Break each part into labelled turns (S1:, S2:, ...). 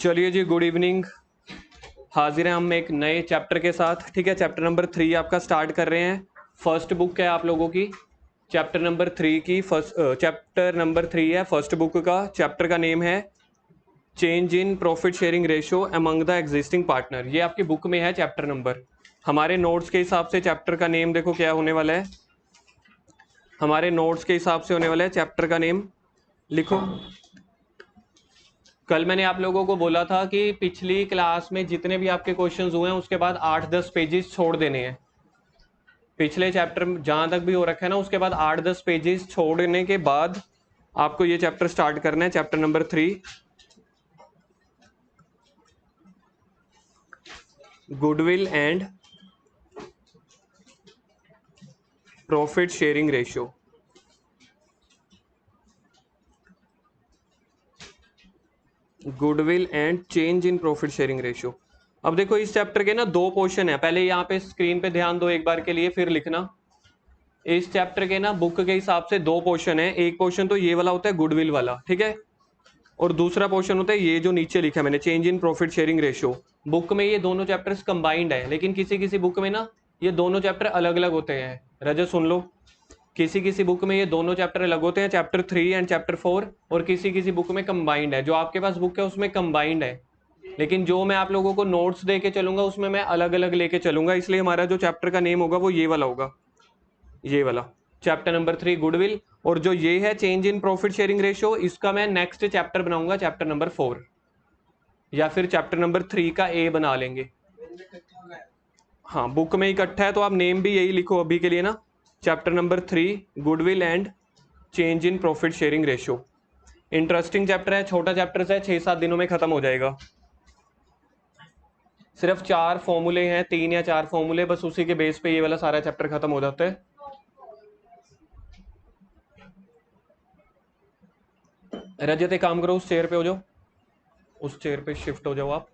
S1: चलिए जी, good evening. हाजिर हैं हम एक नए चैप्टर के साथ। ठीक है, चैप्टर नंबर 3 आपका स्टार्ट कर रहे हैं। फर्स्ट बुक है आप लोगों की, चैप्टर नंबर 3 की चैप्टर नंबर 3 है फर्स्ट बुक का। चैप्टर का नेम है change in profit sharing ratio among the existing partner. ये आपकी बुक में है चैप्टर नंबर। हमारे नोट्स के हिसाब से चैप्टर का नेम देखो क्या होने वाला है। हमारे नोट्स के हिसाब से होने वाला है चैप्टर का नेम, लिखो। कल मैंने आप लोगों को बोला था कि पिछली क्लास में जितने भी आपके क्वेश्चंस हुए हैं उसके बाद 8-10 पेजेस छोड़ देने हैं। पिछले चैप्टर जहां तक भी हो रखा है ना, उसके बाद 8-10 पेजेस छोड़ने के बाद आपको ये चैप्टर स्टार्ट करना है, chapter number 3, goodwill and profit sharing ratio. Goodwill and change in profit sharing ratio. अब देखो इस चैप्टर के ना 2 पोर्शन है। पहले यहाँ पे स्क्रीन पे ध्यान दो एक बार के लिए, फिर लिखना। इस चैप्टर के ना बुक के हिसाब से 2 पोर्शन है। एक पोर्शन तो ये वाला होता है गुडविल वाला, ठीक है, और दूसरा पोर्शन होता है ये जो नीचे लिखा है मैंने, change in profit sharing ratio. Book में ये दोनों चैप्टर्स कंबाइंड है, लेकिन किसी किसी बुक में ना ये दोनों चैप्टर अलग अलग होते हैं। रजत सुन लो, किसी किसी बुक में ये दोनों चैप्टर अलग होते हैं, चैप्टर 3 एंड चैप्टर 4, और किसी किसी बुक में कंबाइंड है। जो आपके पास बुक है उसमें कंबाइंड है, लेकिन जो मैं आप लोगों को नोट्स दे के चलूंगा उसमें मैं अलग अलग लेके चलूंगा। इसलिए हमारा जो चैप्टर का नेम होगा वो ये वाला होगा, ये वाला चैप्टर नंबर 3 गुडविल। और जो ये है change in profit sharing ratio, इसका मैं नेक्स्ट चैप्टर बनाऊंगा, चैप्टर नंबर 4, या फिर चैप्टर नंबर 3 का ए बना लेंगे। हाँ, बुक में इकट्ठा है तो आप नेम भी यही लिखो अभी के लिए ना, chapter number 3 goodwill and change in profit sharing ratio. Interesting chapter है, छोटा चैप्टर है, 6-7 दिनों में खत्म हो जाएगा। सिर्फ 4 फॉर्मूले हैं, 3 या 4 फॉर्मूले, बस उसी के बेस पे ये वाला सारा चैप्टर खत्म हो जाता है। रजत एक काम करो, उस चेयर पे हो जाओ, उस चेयर पे शिफ्ट हो जाओ आप।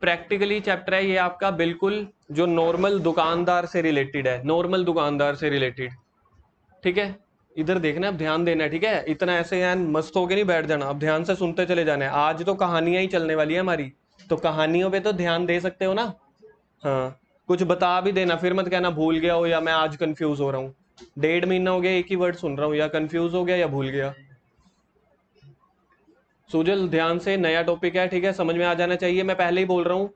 S1: प्रैक्टिकली चैप्टर है ये आपका, बिल्कुल जो नॉर्मल दुकानदार से रिलेटेड है, नॉर्मल दुकानदार से रिलेटेड। ठीक है, इधर देखना, अब ध्यान देना है, ठीक है। इतना ऐसे यार मस्त होके नहीं बैठ जाना, अब ध्यान से सुनते चले जाना है। आज तो कहानियां ही चलने वाली है हमारी, तो कहानियों पे तो ध्यान दे सकते हो ना। हाँ, कुछ बता भी देना, फिर मत कहना भूल गया हो या मैं आज कंफ्यूज हो रहा हूँ। 1.5 महीना हो गया एक ही वर्ड सुन रहा हूँ, या कंफ्यूज हो गया या भूल गया। सुजल ध्यान से, नया टॉपिक है, ठीक है, समझ में आ जाना चाहिए। मैं पहले ही बोल रहा हूँ,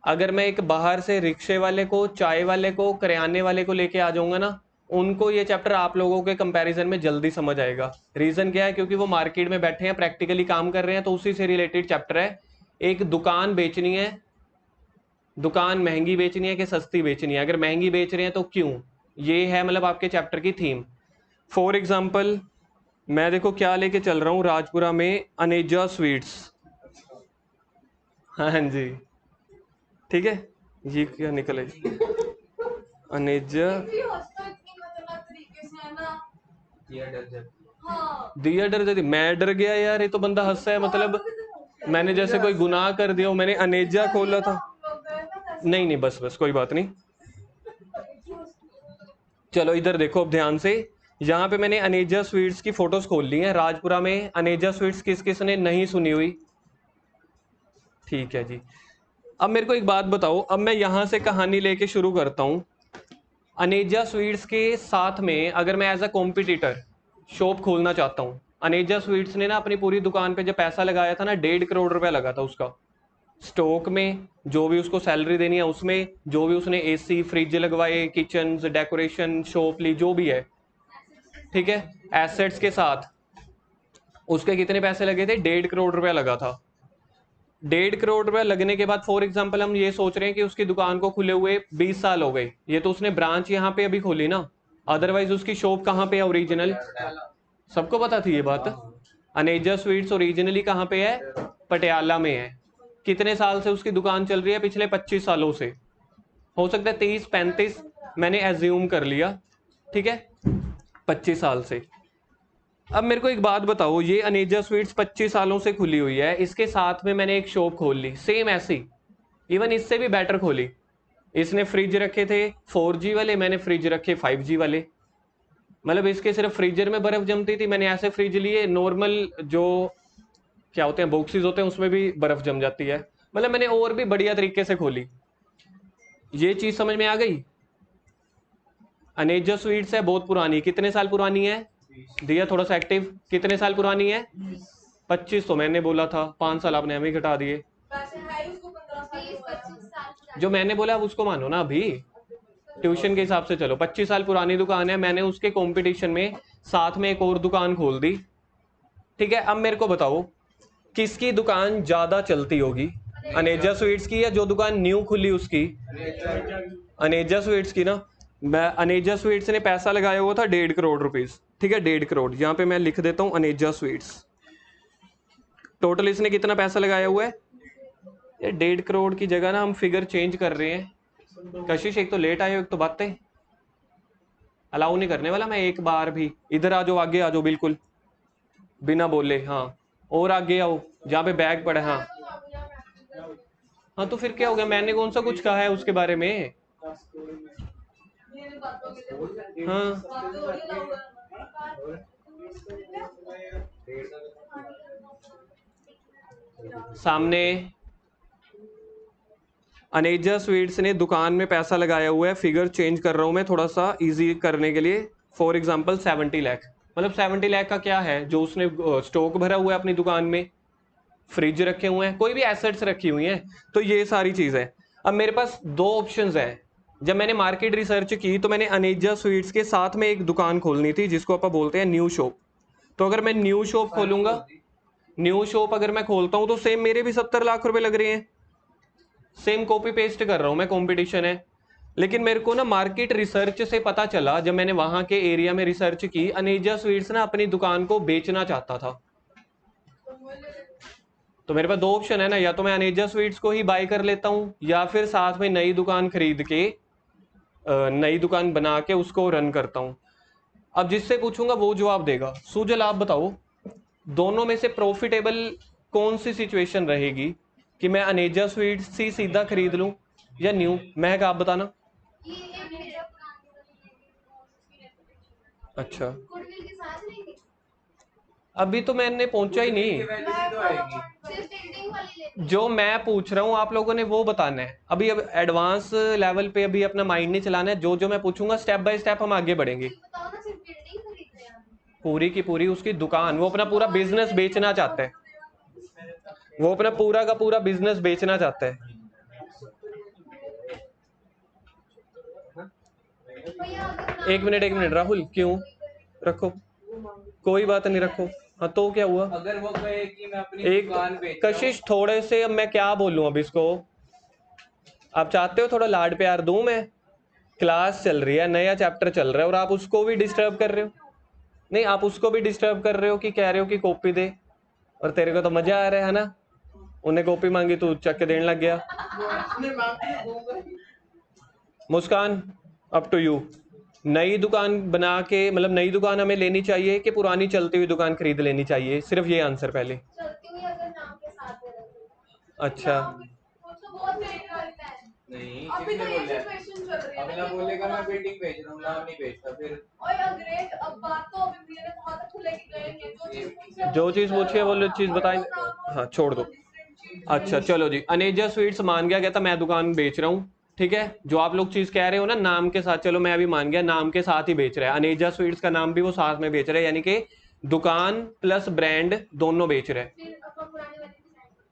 S1: अगर मैं एक बाहर से रिक्शे वाले को, चाय वाले को, करियाने वाले को लेके आ जाऊंगा ना, उनको ये चैप्टर आप लोगों के कंपैरिजन में जल्दी समझ आएगा। रीजन क्या है, क्योंकि वो मार्केट में बैठे हैं, प्रैक्टिकली काम कर रहे हैं, तो उसी से रिलेटेड चैप्टर है। एक दुकान बेचनी है, दुकान महंगी बेचनी है कि सस्ती बेचनी है, अगर महंगी बेच रहे हैं तो क्यों, ये है मतलब आपके चैप्टर की थीम। फॉर एग्जाम्पल मैं देखो क्या लेके चल रहा हूँ, राजपुरा में अनेजा स्वीट्स। हाँ जी, ठीक है, ये क्या निकले, अनेजा दिया डर जाती, मैं डर गया यार, ये तो बंदा हंसा है, मतलब मैंने जैसे कोई गुनाह कर दिया हो। मैंने अनेजा खोला था, नहीं नहीं, बस बस कोई बात नहीं। चलो इधर देखो अब ध्यान से, यहाँ पे मैंने अनेजा स्वीट्स की फोटोज खोल ली हैं। राजपुरा में अनेजा स्वीट्स किस किस ने नहीं सुनी हुई, ठीक है जी। अब मेरे को एक बात बताओ, अब मैं यहाँ से कहानी लेके शुरू करता हूँ। अनेजा स्वीट्स के साथ में अगर मैं एज अ कॉम्पिटिटर शॉप खोलना चाहता हूँ, अनेजा स्वीट्स ने ना अपनी पूरी दुकान पे जब पैसा लगाया था ना, 1.5 करोड़ रुपया लगा था उसका, स्टॉक में, जो भी उसको सैलरी देनी है उसमें, जो भी उसने एसी फ्रिज लगवाए, किचन डेकोरेशन शॉप ली, जो भी है, ठीक है, एसेट्स के साथ उसके कितने पैसे लगे थे, 1.5 करोड़ रुपया लगा था। 1.5 करोड़ रुपया लगने के बाद फॉर एग्जाम्पल हम ये सोच रहे हैं कि उसकी दुकान को खुले हुए 20 साल हो गए, ये तो उसने ब्रांच यहाँ पे अभी खोली ना, अदरवाइज उसकी शॉप कहाँ पे है ओरिजिनल, सबको पता थी ये बात। अनेजा स्वीट्स ओरिजिनली कहाँ पे है, पटियाला में है। कितने साल से उसकी दुकान चल रही है, पिछले 25 सालों से, हो सकता है 30-35, मैंने एज्यूम कर लिया, ठीक है, 25 साल से। अब मेरे को एक बात बताओ, ये अनेजा स्वीट्स 25 सालों से खुली हुई है, इसके साथ में मैंने एक शॉप खोल ली सेम ऐसी, इवन इससे भी बेटर खोली। इसने फ्रिज रखे थे 4G वाले, मैंने फ्रिज रखे 5G वाले, मतलब इसके सिर्फ फ्रीजर में बर्फ जमती थी, मैंने ऐसे फ्रिज लिए, नॉर्मल जो क्या होते हैं बॉक्सेस होते हैं उसमें भी बर्फ जम जाती है। मतलब मैंने और भी बढ़िया तरीके से खोली। ये चीज समझ में आ गई। अनेजा स्वीट्स है, बहुत पुरानी, कितने साल पुरानी है दिया, थोड़ा सा एक्टिव, कितने साल पुरानी है? 25 तो मैंने बोला था, 5 साल आपने हमें घटा दिए। जो मैंने बोला अब उसको मानो ना, अभी ट्यूशन के हिसाब से चलो। 25 साल पुरानी दुकान है, मैंने उसके कंपटीशन में साथ में एक और दुकान खोल दी। ठीक है, अब मेरे को बताओ किसकी दुकान ज्यादा चलती होगी, अनेजा स्वीट्स की या जो दुकान न्यू खुली उसकी? अनेजा स्वीट्स की ना। मैं अनेजा स्वीट्स ने पैसा लगाया हुआ था 1.5 करोड़ रुपीस। ठीक है, 1.5 करोड़, यहाँ पे मैं लिख देता हूँ अनेजा स्वीट्स। टोटल इसने कितना पैसा लगाया हुआ है? ये 1.5 करोड़ की जगह ना हम फिगर चेंज कर रहे हैं। कशिश एक तो लेट आए हो, एक तो बातें अलाउ नहीं करने वाला मैं एक बार भी। इधर आ जाओ, आगे आ जाओ, बिल्कुल बिना बोले। हाँ, और आगे आओ जहाँ पे बैग पड़ा है। हाँ हाँ, तो फिर क्या हो गया, मैंने कौन सा कुछ कहा है उसके बारे में? हाँ सामने अनेजा स्वीट्स ने दुकान में पैसा लगाया हुआ है, फिगर चेंज कर रहा हूं मैं थोड़ा सा इजी करने के लिए। फॉर एग्जांपल 70 लाख, मतलब 70 लाख का क्या है, जो उसने स्टॉक भरा हुआ है अपनी दुकान में, फ्रिज रखे हुए हैं, कोई भी एसेट्स रखी हुई हैं, तो ये सारी चीज है। अब मेरे पास दो ऑप्शंस हैं। जब मैंने मार्केट रिसर्च की तो मैंने अनेजा स्वीट्स के साथ में एक दुकान खोलनी थी जिसको आप बोलते हैं न्यू शॉप। तो अगर मैं न्यू शॉप खोलूंगा, न्यू शॉप अगर मैं खोलता हूं तो सेम मेरे भी 70 लाख रुपए लग रहे हैं। सेम कॉपी पेस्ट कर रहा हूं मैं, कंपटीशन है। लेकिन मेरे को ना मार्केट रिसर्च से पता चला, जब मैंने वहां के एरिया में रिसर्च की, अनेजा स्वीट्स ना अपनी दुकान को बेचना चाहता था। तो मेरे पास दो ऑप्शन है ना, या तो मैं अनेजा स्वीट्स को ही बाय कर लेता हूं, या फिर साथ में नई दुकान खरीद के नई दुकान बना के उसको रन करता हूं। अब जिससे पूछूंगा वो जवाब देगा। सुजल आप बताओ, दोनों में से प्रॉफिटेबल कौन सी सिचुएशन रहेगी, कि मैं अनेजा स्वीट्स ही सीधा खरीद लूं या न्यू? महक आप बताना। अच्छा, अभी तो मैंने पहुंचा ही नहीं। जो मैं पूछ रहा हूँ आप लोगों ने वो बताना है। अभी अब एडवांस लेवल पे अभी अपना माइंड नहीं चलाना है। जो जो मैं पूछूंगा स्टेप बाय स्टेप हम आगे बढ़ेंगे। पूरी की पूरी उसकी दुकान, वो अपना पूरा बिजनेस बेचना चाहता है। वो अपना पूरा का पूरा बिजनेस बेचना चाहता है। एक मिनट राहुल, क्यों? रखो, कोई बात नहीं, रखो। हाँ तो क्या हुआ?
S2: अगर वो कहे कि मैं अपनी
S1: एक
S2: दुकान बेच रहा हूं।
S1: कशिश थोड़े से, अब मैं क्या बोलूं अब इसको? आप चाहते हो थोड़ा लाड प्यार दूं मैं? क्लास चल रही है, नया चैप्टर चल रहा है, और आप उसको भी डिस्टर्ब कर रहे हो। नहीं, आप उसको भी डिस्टर्ब कर रहे हो कि कह रहे हो कि कॉपी दे, और तेरे को तो मजा आ रहा है ना। उन्हें कॉपी मांगी, तू चक के देने लग गया। मुस्कान, अप टू यू। नई दुकान बना के, मतलब नई दुकान हमें लेनी चाहिए कि पुरानी चलती हुई दुकान खरीद लेनी चाहिए? सिर्फ ये आंसर पहले।
S3: चलती हुई अगर नाम के साथ है।
S1: अच्छा,
S3: वो तो बहुत महंगा होता है।
S2: नहीं,
S3: अभी तो
S2: किसने
S3: ये
S2: बोला है?
S3: सिचुएशन चल रही है।
S2: अगला बोलेगा मैं बिल्डिंग बेच रहा हूँ, नाम नहीं बेचता फिर।
S3: और ग्रेट, अब बात तो अभी मैंने कहा था खुले की गए हैं,
S1: जो चीज पूछी है वो चीज बताई। हाँ छोड़ दो। अच्छा चलो जी, अनेजा स्वीट्स मान गया, कहता मैं दुकान बेच रहा हूँ। ठीक है, जो आप लोग चीज कह रहे हो ना नाम के साथ, चलो मैं अभी मान गया नाम के साथ ही बेच रहा है। अनेजा स्वीट्स का नाम भी वो साथ में बेच रहा है, यानी कि दुकान प्लस ब्रांड दोनों बेच रहे हैं।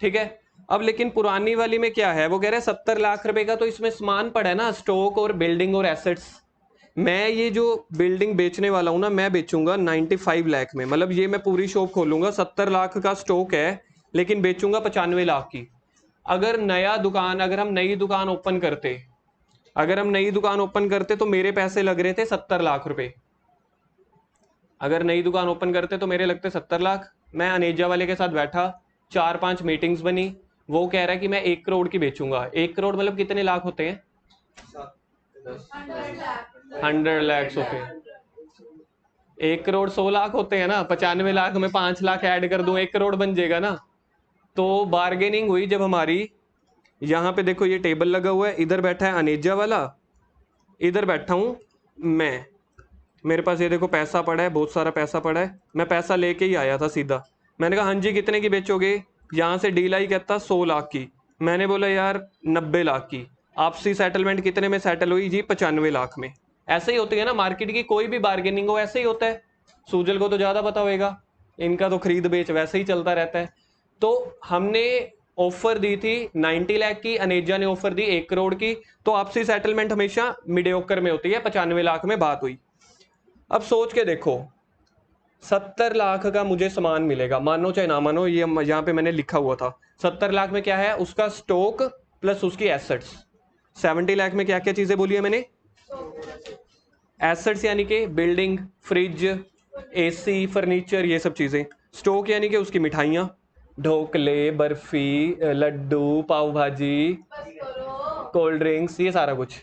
S1: ठीक है, अब लेकिन पुरानी वाली में क्या है, वो कह रहे हैं 70 लाख रुपए का तो इसमें सामान पड़ा है ना, स्टॉक और बिल्डिंग और एसेट्स। मैं ये जो बिल्डिंग बेचने वाला हूं ना, मैं बेचूंगा 95 लाख में। मतलब ये मैं पूरी शॉप खोलूंगा, 70 लाख का स्टॉक है, लेकिन बेचूंगा 95 लाख की। अगर नया दुकान, अगर हम नई दुकान ओपन करते, अगर हम नई दुकान ओपन करते तो मेरे पैसे लग रहे थे 70 लाख रुपए। अगर नई दुकान ओपन करते तो मेरे लगते 70 लाख। मैं अनेजा वाले के साथ बैठा, 4-5 मीटिंग्स बनी, वो कह रहा है कि मैं 1 करोड़ की बेचूंगा। 1 करोड़ मतलब कितने लाख होते हैं? 100 लाख होते हैं। 1 करोड़ 100 लाख होते हैं ना, 95 लाख में 5 लाख ऐड कर दूं, 1 करोड़ बन जाएगा ना। तो बार्गेनिंग हुई जब हमारी। यहाँ पे देखो ये टेबल लगा हुआ है, इधर बैठा है अनेजा वाला, इधर बैठा हूं मैं। मेरे पास ये देखो पैसा पड़ा है, बहुत सारा पैसा पड़ा है, मैं पैसा लेके ही आया था सीधा। मैंने कहा हाँ जी कितने की बेचोगे? यहाँ से डील आई कहता 100 लाख की। मैंने बोला यार 90 लाख की। आपसी सेटलमेंट कितने में सेटल हुई जी? 95 लाख में। ऐसे ही होती है ना मार्केट की, कोई भी बार्गेनिंग हो ऐसे ही होता है। सूजल को तो ज़्यादा पता होएगा, इनका तो खरीद बेच वैसे ही चलता रहता है। तो हमने ऑफर दी थी 90 लाख की, अनेजा ने ऑफर दी 1 करोड़ की। तो आपसी सेटलमेंट हमेशा मीडियोकर में होती है, 95 लाख में बात हुई। अब सोच के देखो 70 लाख का मुझे सामान मिलेगा, मानो चाहे ना मानो, ये यहाँ पे मैंने लिखा हुआ था। 70 लाख में क्या है? उसका स्टॉक प्लस उसकी एसेट्स। 70 लाख में क्या क्या चीजें बोली है मैंने? एसेट्स यानी कि बिल्डिंग, फ्रिज, एसी, फर्नीचर, ये सब चीजें। स्टॉक यानी कि उसकी मिठाइयाँ, ढोकले, बर्फी, लड्डू, पाव भाजी,
S3: बस करो।
S1: कोल्ड ड्रिंक्स, ये सारा कुछ।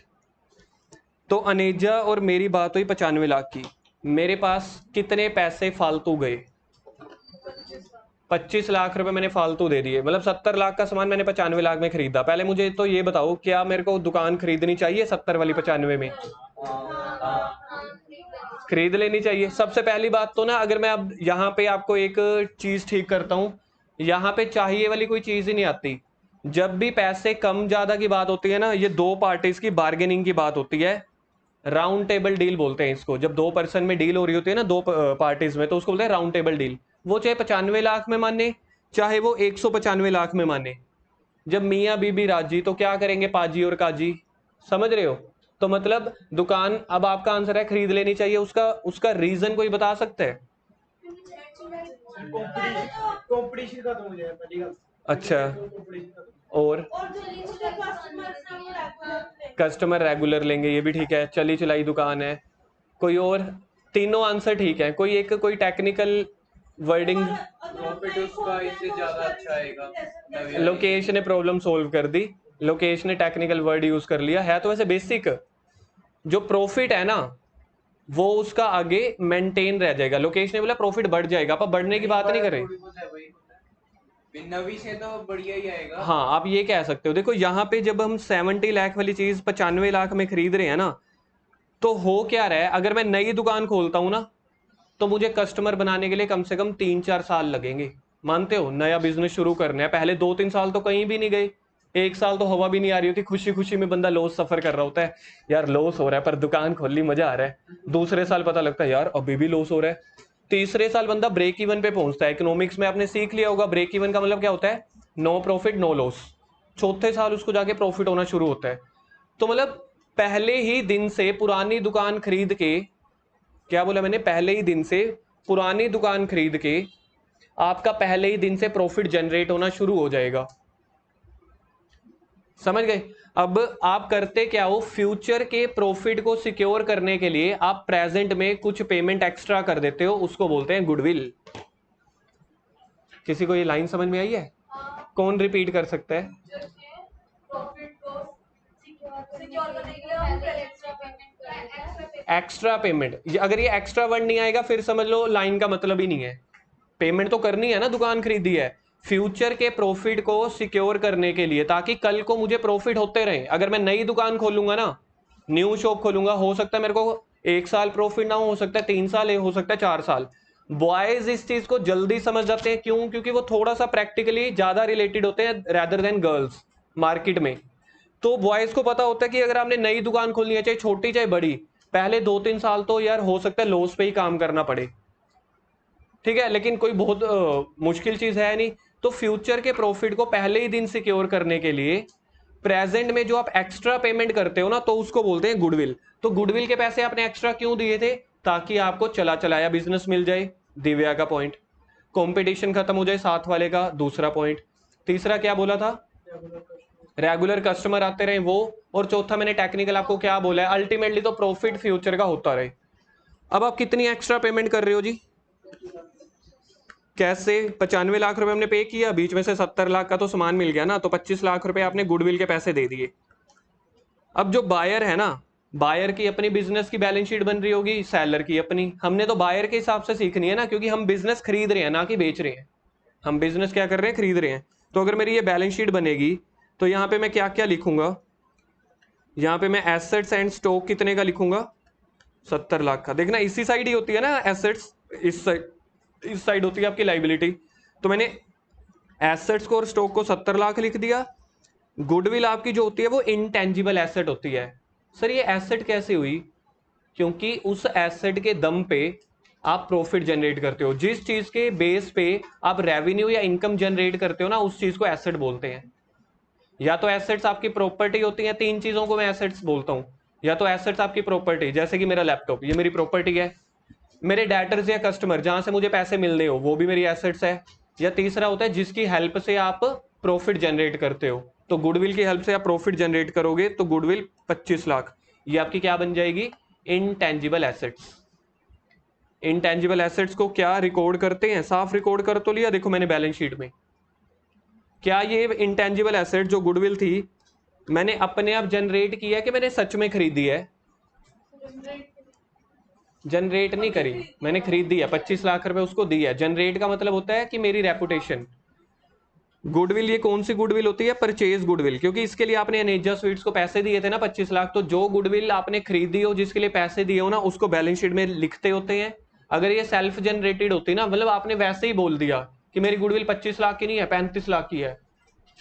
S1: तो अनेजा और मेरी बात हुई 95 लाख की। मेरे पास कितने पैसे फालतू गए? 25 लाख रुपए मैंने फालतू दे दिए। मतलब 70 लाख का सामान मैंने 95 लाख में खरीदा। पहले मुझे तो ये बताओ, क्या मेरे को दुकान खरीदनी चाहिए 70 वाली 95 में? खरीद लेनी चाहिए। सबसे पहली बात तो ना, अगर मैं अब यहाँ पे आपको एक चीज ठीक करता हूँ, यहाँ पे चाहिए वाली कोई चीज ही नहीं आती। जब भी पैसे कम ज्यादा की बात होती है ना, ये दो पार्टीज की बार्गेनिंग की बात होती है। राउंड टेबल डील बोलते हैं इसको। जब दो पर्सन में डील हो रही होती है ना, दो पार्टीज में, तो उसको बोलते हैं राउंड टेबल डील। वो चाहे 95 लाख में माने, चाहे वो 195 लाख में माने, जब मियाँ बीबी राजी तो क्या करेंगे पाजी और काजी? समझ रहे हो? तो मतलब दुकान, अब आपका आंसर है खरीद लेनी चाहिए। उसका उसका रीजन कोई बता सकता है?
S4: कंपटीशन खत्म हो जाएगा पहली बात।
S1: अच्छा, और कस्टमर रेगुलर लेंगे, ये भी ठीक है। चली चलाई दुकान है। कोई और? तीनों आंसर ठीक है। कोई एक कोई टेक्निकल वर्डिंग?
S2: प्रॉफिट उसका इससे ज्यादा अच्छा आएगा।
S1: लोकेश ने प्रॉब्लम सोल्व कर दी। लोकेश ने टेक्निकल वर्ड यूज कर लिया है, तो वैसे बेसिक जो प्रॉफिट है ना, वो उसका आगे मेंटेन रह जाएगा। लोकेश ने बोला प्रॉफिट बढ़ जाएगा, पर बढ़ने की बात नहीं कर रहे।
S2: नवी से तो बढ़िया ही आएगा।
S1: हाँ, आप ये कह सकते हो। देखो यहाँ पे जब हम 70 लाख वाली चीज 95 लाख में खरीद रहे हैं ना, तो हो क्या रहा है, अगर मैं नई दुकान खोलता हूं ना, तो मुझे कस्टमर बनाने के लिए कम से कम 3-4 साल लगेंगे। मानते हो? नया बिजनेस शुरू करना है, पहले 2-3 साल तो कहीं भी नहीं गए। 1 साल तो हवा भी नहीं आ रही होती, खुशी खुशी में बंदा लॉस सफर कर रहा होता है। यार लॉस हो रहा है पर दुकान खोल ली, मजा आ रहा है। दूसरे साल पता लगता है यार अभी भी लॉस हो रहा है। तीसरे साल बंदा ब्रेक इवन पे पहुंचता है। इकोनॉमिक्स में आपने सीख लिया होगा, ब्रेक इवन का मतलब क्या होता है? No profit no loss. चौथे साल उसको जाके प्रॉफिट होना शुरू होता है। तो मतलब पहले ही दिन से पुरानी दुकान खरीद के, क्या बोला मैंने? पहले ही दिन से पुरानी दुकान खरीद के आपका पहले ही दिन से प्रॉफिट जनरेट होना शुरू हो जाएगा। समझ गए? अब आप करते क्या हो, फ्यूचर के प्रॉफिट को सिक्योर करने के लिए आप प्रेजेंट में कुछ पेमेंट एक्स्ट्रा कर देते हो, उसको बोलते हैं गुडविल। किसी को ये लाइन समझ में आई है? कौन रिपीट कर सकता है?
S3: प्रॉफिट को सिक्योर करने के लिए हम पहले एक्स्ट्रा पेमेंट
S1: एक्स्ट्रा पेमेंट। अगर ये एक्स्ट्रा वर्ड नहीं आएगा फिर समझ लो लाइन का मतलब ही नहीं है। पेमेंट तो करनी है ना, दुकान खरीदी है। फ्यूचर के प्रॉफिट को सिक्योर करने के लिए, ताकि कल को मुझे प्रॉफिट होते रहे। अगर मैं नई दुकान खोलूंगा ना, न्यू शॉप खोलूंगा, हो सकता है मेरे को 1 साल प्रॉफिट ना हो सकता है 3 साल, हो सकता है 4 साल। बॉयज इस चीज को जल्दी समझ जाते हैं। क्यों? क्योंकि वो थोड़ा सा प्रैक्टिकली ज्यादा रिलेटेड होते हैं रेदर देन गर्ल्स मार्केट में। तो बॉयज को पता होता है कि अगर आपने नई दुकान खोलनी है, चाहे छोटी चाहे बड़ी, पहले 2-3 साल तो यार हो सकता है लॉस पे ही काम करना पड़े। ठीक है, लेकिन कोई बहुत मुश्किल चीज है नहीं। तो फ्यूचर के प्रॉफिट को पहले ही दिन सिक्योर करने के लिए प्रेजेंट में जो आप एक्स्ट्रा पेमेंट करते हो ना, तो उसको बोलते हैं गुडविल। तो गुडविल के पैसे आपने एक्स्ट्रा क्यों दिए थे? ताकि आपको चला चलाया बिजनेस मिल जाए, दिव्या का पॉइंट। कंपटीशन खत्म हो जाए, साथ वाले का दूसरा पॉइंट। तीसरा क्या बोला था? रेगुलर कस्टमर आते रहे वो। और चौथा मैंने टेक्निकल आपको क्या बोला है? अल्टीमेटली तो प्रॉफिट फ्यूचर का होता रहे। अब आप कितनी एक्स्ट्रा पेमेंट कर रहे हो जी? कैसे? 95 लाख रुपए हमने पे किया, बीच में से 70 लाख का तो सामान मिल गया ना, तो 25 लाख रुपए आपने गुडविल के पैसे दे दिए। अब जो बायर है ना, बायर की अपनी बिजनेस की बैलेंस शीट बन रही होगी, सेलर की अपनी। हमने तो बायर के हिसाब से सीखनी है ना, क्योंकि हम बिजनेस खरीद रहे हैं ना कि बेच रहे हैं। हम बिजनेस क्या कर रहे हैं? खरीद रहे हैं। तो अगर मेरी ये बैलेंस शीट बनेगी, तो यहाँ पे मैं क्या क्या लिखूंगा? यहाँ पे मैं एसेट्स एंड स्टॉक कितने का लिखूंगा? 70 लाख का। देखना इसी साइड ही होती है ना एसेट्स, इस साइड होती है आपकी लाइबिलिटी। तो मैंने एसेट्स को और स्टॉक को 70 लाख लिख दिया। गुडविल आपकी जो होती है वो इनटेंजिबल एसेट होती है। सर ये एसेट कैसे हुई? क्योंकि उस एसेट के दम पे आप प्रॉफिट जनरेट करते हो। जिस चीज के बेस पे आप रेवेन्यू या इनकम जनरेट करते हो ना, उस चीज को एसेट बोलते हैं। या तो एसेट्स आपकी प्रॉपर्टी होती है, तीन चीजों को मैं एसेट्स बोलता हूं। या तो एसेट्स आपकी प्रॉपर्टी, जैसे कि मेरा लैपटॉप, ये मेरी प्रॉपर्टी है। मेरे डेटर्स या कस्टमर जहां से मुझे पैसे मिलने हो, वो भी मेरी एसेट्स है। या तीसरा होता है जिसकी हेल्प से आप प्रॉफिट जनरेट करते हो। तो गुडविल की हेल्प से आप प्रॉफिट जनरेट करोगे, तो गुडविल 25 लाख, ये आपकी क्या बन जाएगी? Intangible assets. इनटेंजिबल एसेट्स को क्या रिकॉर्ड करते हैं? साफ रिकॉर्ड कर तो लिया, देखो मैंने बैलेंस शीट में। क्या ये इंटेंजिबल एसेट जो गुडविल थी, मैंने अपने आप जनरेट किया कि मैंने सच में खरीदी है? जनरेट नहीं करी, मैंने खरीद दी है। 25 लाख रुपए उसको दी है। जनरेट का मतलब होता है कि मेरी रेपुटेशन। गुडविल ये कौन सी गुडविल होती है? Purchase goodwill. क्योंकि इसके लिए आपने अनेजा स्वीट्स को पैसे दिए थे ना 25 लाख, तो जो गुडविल आपने खरीदी हो, जिसके लिए पैसे दिए हो ना, उसको बैलेंस शीट में लिखते होते हैं। अगर ये सेल्फ जनरेटेड होती ना, मतलब आपने वैसे ही बोल दिया कि मेरी गुडविल 25 लाख की नहीं है, 35 लाख की है।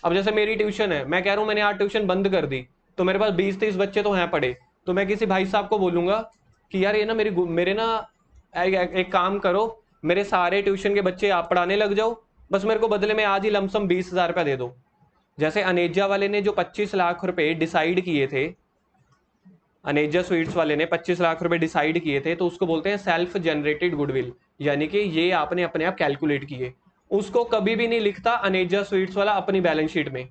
S1: अब जैसे मेरी ट्यूशन है, मैं कह रहा हूं मैंने आज ट्यूशन बंद कर दी, तो मेरे पास 20-30 बच्चे तो हैं पढ़े, तो मैं किसी भाई साहब को बोलूंगा कि यार ये ना मेरे ना एक काम करो, मेरे सारे ट्यूशन के बच्चे आप पढ़ाने लग जाओ, बस मेरे को बदले में आज ही लमसम 20,000 रुपया दे दो। जैसे अनेजा वाले ने जो 25 लाख रुपए डिसाइड किए थे, अनेजा स्वीट्स वाले ने 25 लाख रुपए डिसाइड किए थे, तो उसको बोलते हैं सेल्फ जनरेटेड गुडविल, यानी कि ये आपने अपने आप कैलकुलेट किए। उसको कभी भी नहीं लिखता अनेजा स्वीट्स वाला अपनी बैलेंस शीट में।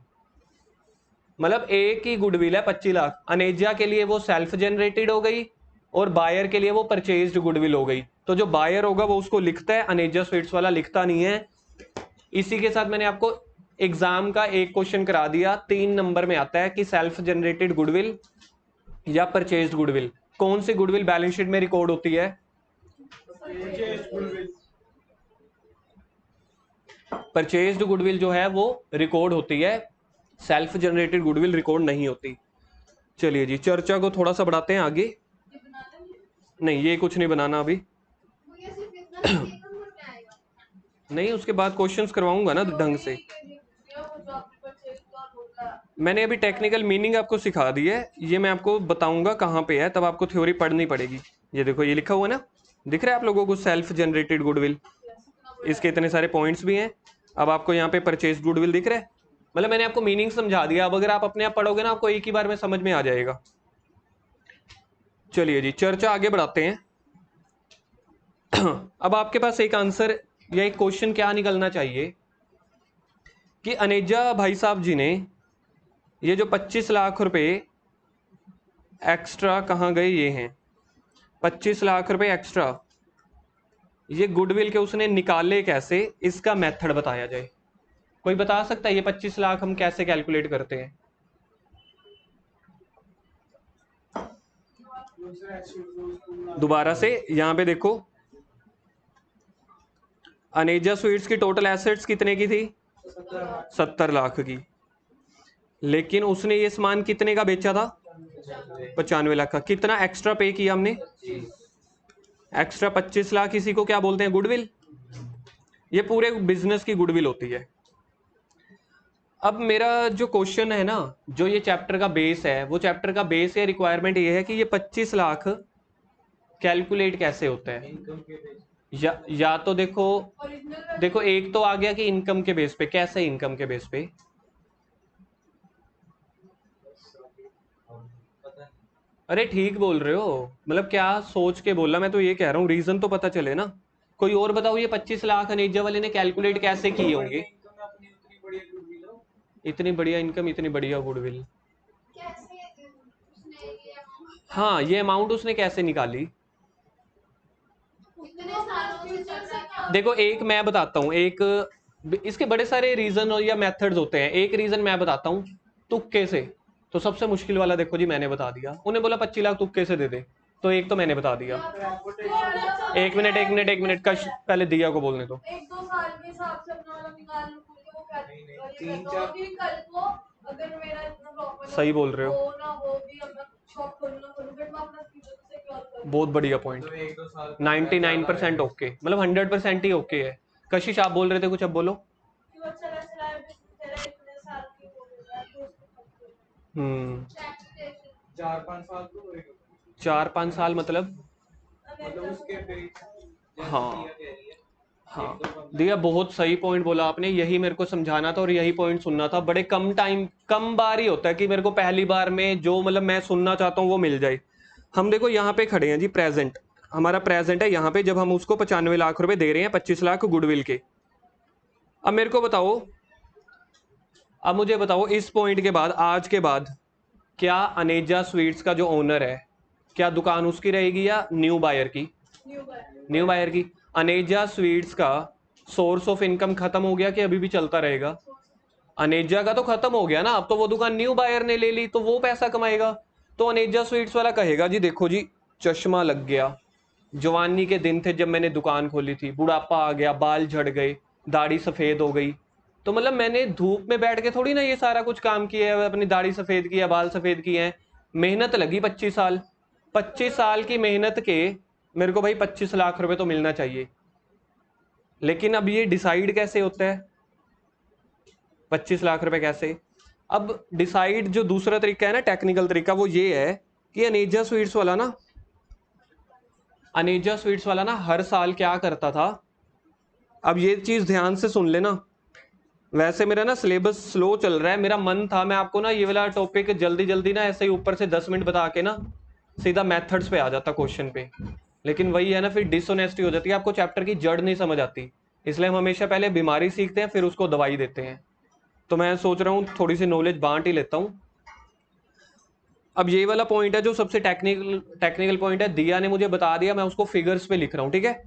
S1: मतलब एक ही गुडविल है 25 लाख, अनेजा के लिए वो सेल्फ जनरेटेड हो गई और बायर के लिए वो परचेज्ड गुडविल हो गई। तो जो बायर होगा वो उसको लिखता है, अनेजा स्वीट्स वाला लिखता नहीं है। इसी के साथ मैंने आपको एग्जाम का एक क्वेश्चन करा दिया, 3 नंबर में आता है कि सेल्फ जनरेटेड गुडविल या परचेज्ड गुडविल, कौन सी गुडविल बैलेंस शीट में रिकॉर्ड होती है? परचेज्ड गुडविल जो है वो रिकॉर्ड होती है, सेल्फ जनरेटेड गुडविल रिकॉर्ड नहीं होती। चलिए जी, चर्चा को थोड़ा सा बढ़ाते हैं आगे। नहीं, ये कुछ नहीं बनाना अभी। नहीं, उसके बाद क्वेश्चंस करवाऊंगा ना ढंग से। मैंने अभी टेक्निकल मीनिंग आपको सिखा दी है, ये मैं आपको बताऊंगा कहाँ पे है, तब आपको थ्योरी पढ़नी पड़ेगी। ये देखो, ये लिखा हुआ है ना, दिख रहा है आप लोगों को? सेल्फ जनरेटेड गुडविल, इसके इतने सारे पॉइंट्स भी हैं। अब आपको यहाँ पे परचेज गुडविल दिख रहा है। मतलब मैंने आपको मीनिंग समझा दिया। अब अगर आप अपने आप पढ़ोगे ना, आपको एक ही बार में समझ में आ जाएगा। चलिए जी, चर्चा आगे बढ़ाते हैं। अब आपके पास एक आंसर या एक क्वेश्चन क्या निकलना चाहिए कि अनेजा भाई साहब जी ने ये जो 25 लाख रुपए एक्स्ट्रा कहाँ गए? ये हैं 25 लाख रुपए एक्स्ट्रा, ये गुडविल के उसने निकाले कैसे? इसका मेथड बताया जाए। कोई बता सकता है ये 25 लाख हम कैसे कैलकुलेट करते हैं? दोबारा से यहां पे देखो, अनेजा स्वीट्स की टोटल एसेट्स कितने की थी? 70 लाख की। लेकिन उसने ये सामान कितने का बेचा था? 95 लाख का। कितना एक्स्ट्रा पे किया हमने? एक्स्ट्रा 25 लाख। इसी को क्या बोलते हैं? गुडविल। ये पूरे बिजनेस की गुडविल होती है। अब मेरा जो क्वेश्चन है ना, जो ये चैप्टर का बेस है, वो चैप्टर का बेस या रिक्वायरमेंट ये है कि ये 25 लाख कैलकुलेट कैसे होता है? या तो देखो एक तो आ गया कि इनकम के बेस पे। कैसे इनकम के बेस पे? अरे ठीक बोल रहे हो, मतलब क्या सोच के बोला? मैं तो ये कह रहा हूँ रीजन तो पता चले ना। कोई और बताओ, ये 25 लाख अनेजा वाले ने कैलकुलेट कैसे किए होंगे? इतनी बढ़िया इनकम, इतनी बढ़िया गुडविल। हाँ, ये अमाउंट उसने कैसे निकाली? देखो एक मैं बताता हूँ, एक इसके बड़े सारे रीजन या मेथड्स होते हैं। एक रीजन मैं बताता हूँ, तुक्के से। तो सबसे मुश्किल वाला देखो जी, मैंने बता दिया। उन्हें बोला 25 लाख तुक्के से दे दे, तो एक तो मैंने बता दिया। एक मिनट कश, पहले दिया को बोलने दो।
S3: 1-2 साल के हिसाब से अपना वाला निकाल लो, वो क्या
S2: तीन
S3: तो
S2: चार-
S3: अभी कल को अगर मेरा इतना प्रॉफिट
S1: सही बोल रहे हो।
S3: ना हो भी, अपना शॉप खोलूं ना खोलूं, बट मैं अपना फ्यूचर से
S1: बहुत बढ़िया पॉइंट।
S2: तो 1-2 साल
S1: 99% ओके, मतलब 100% ही ओके है। कशिश आप बोल रहे थे कुछ, अब बोलो।
S3: कि वो चला चला तेरा इतने साल की हो गया तो उसको खत्म
S1: हम्म,
S2: 4-5 साल तो होएगा।
S1: 4-5 साल मतलब?
S2: मतलब उसके बेस जैसे
S1: हाँ
S2: दिया कह रही है।
S1: हाँ दिया, बहुत सही पॉइंट बोला आपने, यही मेरे को समझाना था और यही पॉइंट सुनना था। बड़े कम टाइम, कम बार ही होता है कि मेरे को पहली बार में जो मतलब मैं सुनना चाहता हूँ वो मिल जाए। हम देखो यहाँ पे खड़े हैं जी, प्रेजेंट, हमारा प्रेजेंट है यहाँ पे, जब हम उसको 95 लाख रुपए दे रहे हैं 25 लाख गुडविल के। अब मेरे को बताओ, अब मुझे बताओ इस पॉइंट के बाद, आज के बाद, क्या अनेजा स्वीट्स का जो ओनर है, क्या दुकान उसकी रहेगी या न्यू बायर की? न्यू बायर की। अनेजा स्वीट्स का सोर्स ऑफ इनकम खत्म हो गया कि अभी भी चलता रहेगा? अनेजा का तो खत्म हो गया ना, अब तो वो दुकान न्यू बायर ने ले ली तो वो पैसा कमाएगा। तो अनेजा स्वीट्स वाला कहेगा जी देखो जी, चश्मा लग गया, जवानी के दिन थे जब मैंने दुकान खोली थी, बुढ़ापा आ गया, बाल झड़ गए, दाढ़ी सफेद हो गई, तो मतलब मैंने धूप में बैठ के थोड़ी ना ये सारा कुछ काम किया है, अपनी दाढ़ी सफेद की है, बाल सफेद किए हैं, मेहनत लगी 25 साल। 25 साल की मेहनत के मेरे को भाई 25 लाख रुपए तो मिलना चाहिए। लेकिन अब ये डिसाइड कैसे होता है 25 लाख रुपए कैसे? अब डिसाइड जो दूसरा तरीका है ना, टेक्निकल तरीका, वो ये है कि अनेजा स्वीट्स वाला ना, अनेजा स्वीट्स वाला ना हर साल क्या करता था, अब ये चीज ध्यान से सुन लेना। वैसे मेरा ना सिलेबस स्लो चल रहा है, मेरा मन था मैं आपको ना ये वाला टॉपिक जल्दी जल्दी ना ऐसे ही ऊपर से 10 मिनट बता के ना सीधा मेथड्स पे आ जाता क्वेश्चन पे, लेकिन वही है ना, फिर डिसऑनेस्टी हो जाती है, आपको चैप्टर की जड़ नहीं समझ आती। इसलिए हम हमेशा पहले बीमारी सीखते हैं फिर उसको दवाई देते हैं। तो मैं सोच रहा हूँ थोड़ी सी नॉलेज बांट ही लेता हूँ। अब ये वाला पॉइंट है जो सबसे टेक्निकल पॉइंट है, दिया ने मुझे बता दिया, मैं उसको फिगर्स पे लिख रहा हूँ, ठीक है।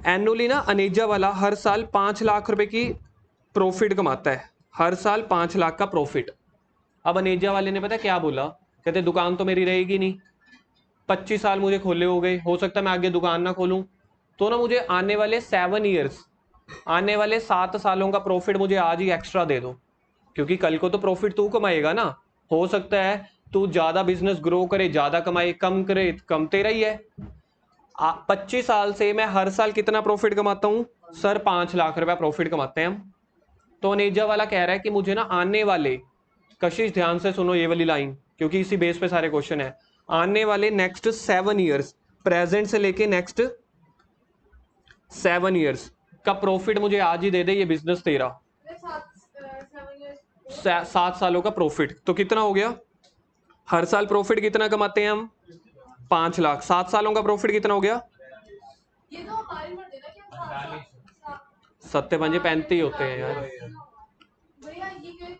S1: एनुअली ना अनेजा वाला हर साल 5 लाख रुपए की प्रॉफिट कमाता है, हर साल 5 लाख का प्रॉफिट। अब अनेजा वाले ने पता क्या बोला, कहते दुकान तो मेरी रहेगी नहीं, 25 साल मुझे खोले हो गए, हो सकता है मैं आगे दुकान ना खोलूं, तो ना मुझे आने वाले 7 ईयर्स, आने वाले 7 सालों का प्रॉफिट मुझे आज ही एक्स्ट्रा दे दो, क्योंकि कल को तो प्रॉफिट तू कमाएगा ना। हो सकता है तू ज्यादा बिजनेस ग्रो करे, ज्यादा कमाए, कम करे, कम तेरा ही है। 25 साल से मैं हर साल कितना प्रॉफिट कमाता हूं सर? 5 लाख रुपया प्रॉफिट कमाते हैं हम। तो अनेजा वाला कह रहा है कि मुझे ना आने वाले, कशिश ध्यान से सुनो ये वाली लाइन, क्योंकि इसी बेस पे सारे क्वेश्चन है, आने वाले नेक्स्ट 7 ईयर्स, प्रेजेंट से लेके नेक्स्ट 7 ईयर्स का प्रॉफिट मुझे आज ही दे दे, ये बिजनेस तेरा। 7 सालों का प्रॉफिट तो कितना हो गया, हर साल प्रॉफिट कितना कमाते हैं हम? 5 लाख। 7 सालों का प्रॉफिट कितना हो गया?
S3: ये तो हमारी मर्जी ना कि हम
S1: 7 5 35 होते हैं यार,
S3: भैया ये कोई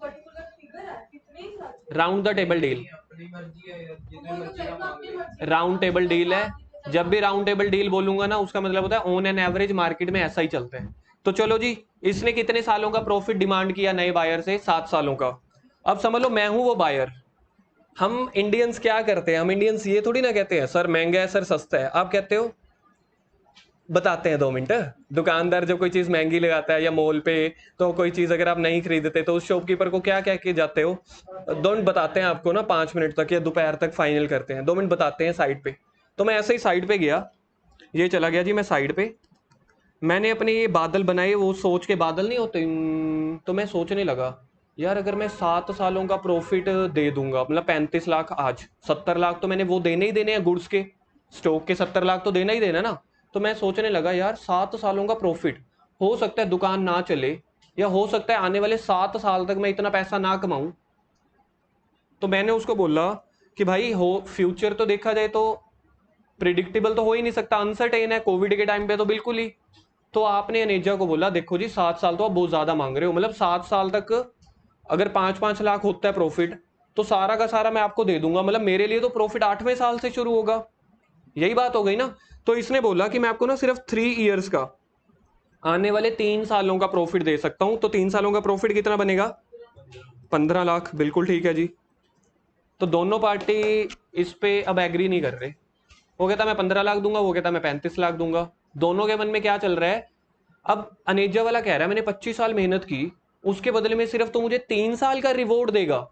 S3: पर्टिकुलर फिगर है कितने साल
S1: राउंड द टेबल डील,
S2: अपनी मर्जी है यार, जितनी
S3: वो तो
S2: मर्जी का
S3: कहता
S2: मांग
S3: अपनी
S2: ले।
S3: मर्जी
S1: राउंड टेबल डील है। जब भी राउंड टेबल डील बोलूंगा ना उसका मतलब होता है ऑन एन एवरेज मार्केट में ऐसा ही चलता है। तो चलो जी, इसने कितने सालों का प्रॉफिट डिमांड किया नए बायर से? 7 सालों का। अब समझ लो मैं हूं वो बायर। हम इंडियंस क्या करते हैं, हम इंडियंस ये थोड़ी ना कहते हैं सर महंगा है, सर सस्ता है। आप कहते हो, बताते हैं 2 मिनट। दुकानदार जब कोई चीज महंगी लगाता है या मॉल पे, तो कोई चीज अगर आप नहीं खरीदते तो उस शॉपकीपर को क्या कह के जाते हो? 2 मिनट बताते हैं आपको ना, 5 मिनट तक या दोपहर तक फाइनल करते हैं, 2 मिनट बताते हैं साइड पे। तो मैं ऐसे ही साइड पे गया, ये चला गया जी मैं साइड पे, मैंने अपने ये बादल बनाए, वो सोच के बादल नहीं होते, तो मैं सोचने लगा यार अगर मैं 7 सालों का प्रॉफिट दे दूंगा, मतलब 35 लाख आज, 70 लाख तो मैंने वो देने ही देने हैं, गुड्स के स्टॉक के 70 लाख तो देना ही देना ना। तो मैं सोचने लगा यार 7 सालों का प्रॉफिट, हो सकता है दुकान ना चले, या हो सकता है आने वाले 7 साल तक मैं इतना पैसा ना कमाऊं। तो मैंने उसको बोला कि भाई हो, फ्यूचर तो देखा जाए तो प्रिडिक्टेबल तो हो ही नहीं सकता, अनसर्टेन है, कोविड के टाइम पे तो बिल्कुल ही। तो आपने अनेजा को बोला देखो जी 7 साल तो आप बहुत ज्यादा मांग रहे हो, मतलब 7 साल तक अगर 5-5 लाख होता है प्रॉफिट तो सारा का सारा मैं आपको दे दूंगा, मतलब मेरे लिए तो प्रॉफिट 8वें साल से शुरू होगा। यही बात हो गई ना। तो इसने बोला कि मैं आपको ना सिर्फ 3 ईयर्स का, आने वाले 3 सालों का प्रॉफिट दे सकता हूं। तो 3 सालों का प्रॉफिट कितना बनेगा? 15 लाख। बिल्कुल ठीक है जी। तो दोनों पार्टी इस पे अब एग्री नहीं कर रहे, वो कहता मैं 15 लाख दूंगा, वो कहता मैं 35 लाख दूंगा। दोनों के मन में क्या चल रहा है? अब अनेजा वाला कह रहा है मैंने 25 साल मेहनत की, उसके बदले में सिर्फ तो मुझे 3 साल का रिवॉर्ड देगा।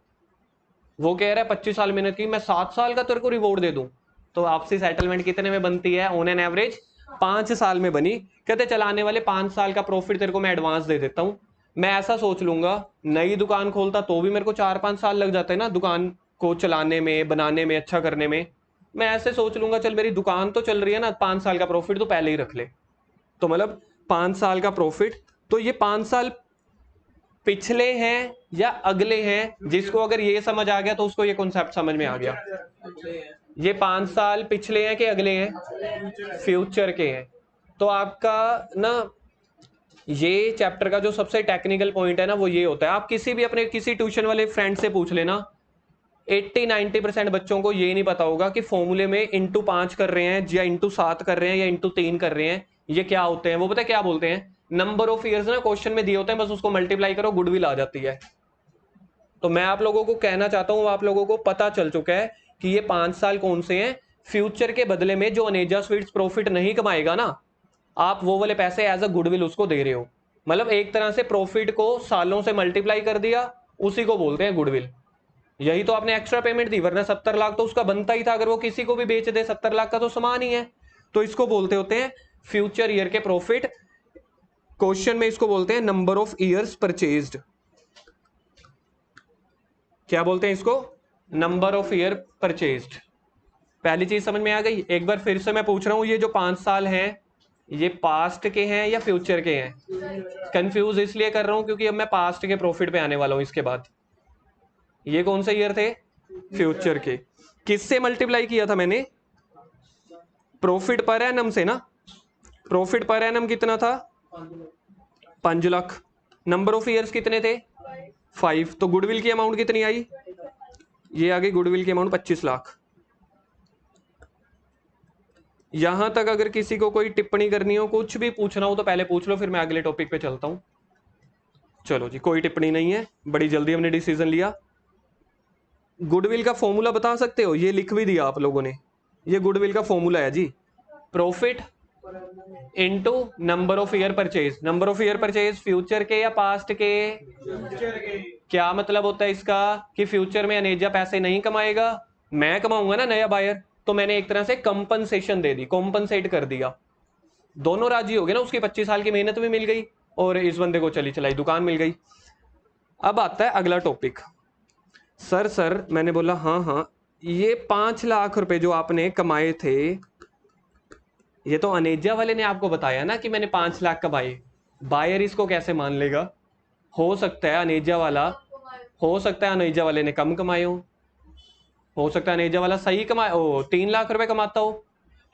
S1: वो कह रहा है 25 साल मेहनत की, मैं 7 साल का तेरे को रिवॉर्ड दे दूं। तो आपसी सेटलमेंट कितने में बनती है? ऑन एन एवरेज 5 साल में बनी। कहते चल आने वाले 5 साल का प्रॉफिट तेरे को मैं एडवांस दे देता हूँ। मैं ऐसा सोच लूंगा, नई दुकान खोलता तो भी मेरे को 4-5 साल लग जाते हैं ना दुकान को चलाने में, बनाने में, अच्छा करने में। मैं ऐसे सोच लूंगा चल मेरी दुकान तो चल रही है ना, 5 साल का प्रॉफिट तो पहले ही रख ले। तो मतलब 5 साल का प्रॉफिट, तो ये 5 साल पिछले हैं या अगले हैं? जिसको अगर ये समझ आ गया तो उसको ये कॉन्सेप्ट समझ में आ गया। ये 5 साल पिछले हैं कि अगले हैं? फ्यूचर के हैं। तो आपका ना ये चैप्टर का जो सबसे टेक्निकल पॉइंट है ना वो ये होता है। आप किसी भी अपने किसी ट्यूशन वाले फ्रेंड से पूछ लेना, 80-90% बच्चों को ये नहीं पता होगा कि फॉर्मूले में इंटू 5 कर रहे हैं या इंटू 7 कर रहे हैं या इंटू 3 कर रहे हैं, ये क्या होते हैं। वो पता है क्या बोलते हैं? नंबर ऑफ ईयर्स ना क्वेश्चन में दिए होते हैं, बस उसको मल्टीप्लाई करो, गुडविल आ जाती है। तो मैं आप लोगों को कहना चाहता हूं, आप लोगों को पता चल चुका है कि ये 5 साल कौन से हैं। फ्यूचर के बदले में जो अनेजा स्वीट्स प्रॉफिट नहीं कमाएगा ना, आप वो वाले पैसे एज अ गुडविल उसको दे रहे हो। मतलब एक तरह से प्रॉफिट को सालों से मल्टीप्लाई कर दिया, उसी को बोलते हैं गुडविल। यही तो आपने एक्स्ट्रा पेमेंट दी, वरना 70 लाख तो उसका बनता ही था। अगर वो किसी को भी बेच दे, 70 लाख का तो सामान ही है। तो इसको बोलते होते हैं फ्यूचर ईयर के प्रॉफिट। क्वेश्चन में इसको बोलते हैं नंबर ऑफ ईयर्स परचेज्ड। क्या बोलते हैं इसको? Number of year purchased. पहली चीज समझ में आ गई। एक बार फिर से मैं पूछ रहा हूं, ये जो 5 साल हैं ये पास्ट के हैं या फ्यूचर के हैं? कंफ्यूज इसलिए कर रहा हूं क्योंकि अब मैं पास्ट के प्रॉफिट पे आने वाला हूं इसके बाद। ये कौन से ईयर थे? फ्यूचर के। किससे मल्टीप्लाई किया था मैंने? प्रॉफिट पर एनम से ना। प्रॉफिट पर एनम कितना था? 5 लाख। नंबर ऑफ ईयर्स कितने थे? 5। तो गुडविल की अमाउंट कितनी आई? ये आ गई गुडविल की अमाउंट 25 लाख। यहां तक अगर किसी को कोई टिप्पणी करनी हो, कुछ भी पूछना हो तो पहले पूछ लो, फिर मैं अगले टॉपिक पे चलता हूं। चलो जी, कोई टिप्पणी नहीं है, बड़ी जल्दी हमने डिसीजन लिया। गुडविल का फॉर्मूला बता सकते हो? ये लिख भी दिया आप लोगों ने, ये गुडविल का फॉर्मूला है जी। Profit into number of year purchase. Number of year purchase future के या पास्ट के? क्या मतलब होता है इसका कि फ्यूचर में अनेजा पैसे नहीं कमाएगा, मैं कमाऊंगा ना, नया बायर। तो मैंने एक तरह से कंपनसेशन दे दी, कॉम्पनसेट कर दिया। दोनों राजी हो गए ना, उसकी 25 साल की मेहनत भी मिल गई और इस बंदे को चली चलाई दुकान मिल गई। अब आता है अगला टॉपिक। सर मैंने बोला हाँ हाँ, ये 5 लाख रुपए जो आपने कमाए थे, ये तो अनेजा वाले ने आपको बताया ना कि मैंने 5 लाख कमाए। बायर इसको कैसे मान लेगा? हो सकता है अनेजा वाला, हो सकता है अनेजा वाले ने कम कमाए हो सकता है अनेजा वाला सही कमाए 3 लाख रुपए कमाता हो।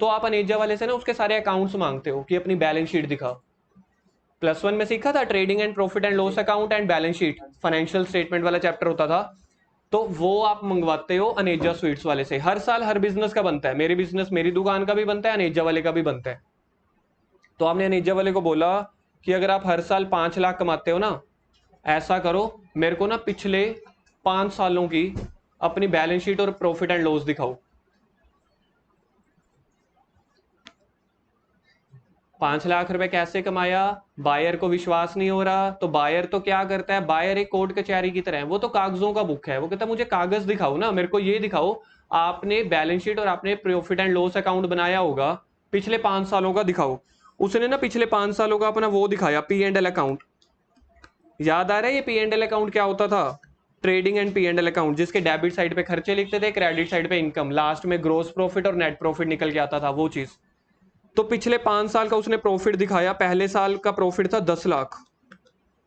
S1: तो आप अनेजा वाले से ना उसके सारे अकाउंट्स मांगते हो कि अपनी बैलेंस शीट दिखा। +1 में सीखा था trading and profit and loss account and balance sheet, financial statement वाला चैप्टर होता था। तो वो आप मंगवाते हो अनेजा स्वीट्स वाले से। हर साल हर बिजनेस का बनता है, मेरी बिजनेस मेरी दुकान का भी बनता है, अनेजा वाले का भी बनता है। तो आपने अनेजा वाले को बोला कि अगर आप हर साल 5 लाख कमाते हो ना, ऐसा करो मेरे को ना पिछले 5 सालों की अपनी बैलेंस शीट और प्रॉफिट एंड लॉस दिखाओ। 5 लाख रुपए कैसे कमाया? बायर को विश्वास नहीं हो रहा, तो बायर तो क्या करता है, बायर एक कोर्ट कचहरी की तरह है, वो तो कागजों का बुक है। वो कहता है मुझे कागज दिखाओ ना, मेरे को ये दिखाओ आपने बैलेंस शीट और आपने प्रॉफिट एंड लॉस अकाउंट बनाया होगा, पिछले 5 सालों का दिखाओ। उसने ना पिछले 5 सालों का अपना वो दिखाया, P&L अकाउंट। याद आ रहा है ये P&L अकाउंट क्या होता था? ट्रेडिंग एंड P&L अकाउंट, जिसके डेबिट साइड पे खर्चे लिखते थे, क्रेडिट साइड पे इनकम, लास्ट में ग्रोस प्रॉफिट और नेट प्रॉफिट निकल के आता था, वो चीज। तो पिछले 5 साल का उसने प्रॉफिट दिखाया। पहले साल का प्रॉफिट था 10 लाख।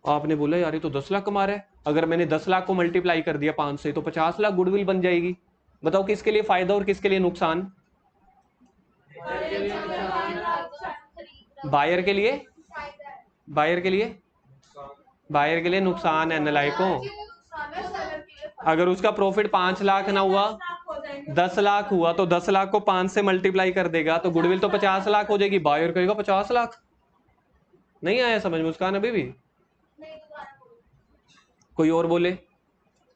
S1: आपने बोला यार ये तो 10 लाख कमा रहा है, अगर मैंने 10 लाख को मल्टीप्लाई कर दिया 5 से तो 50 लाख गुडविल बन जाएगी। बताओ किसके लिए फायदा और किसके लिए नुकसान? बायर के लिए, बायर के लिए, बायर के लिए नुकसान है नलायकों। अगर उसका प्रॉफिट 5 लाख ना हुआ, 10 लाख हुआ, तो 10 लाख को 5 से मल्टीप्लाई कर देगा तो गुडविल तो 50 लाख हो जाएगी, बायर कहेगा 50 लाख। नहीं आया समझ मुस्कान अभी भी? कोई और बोले,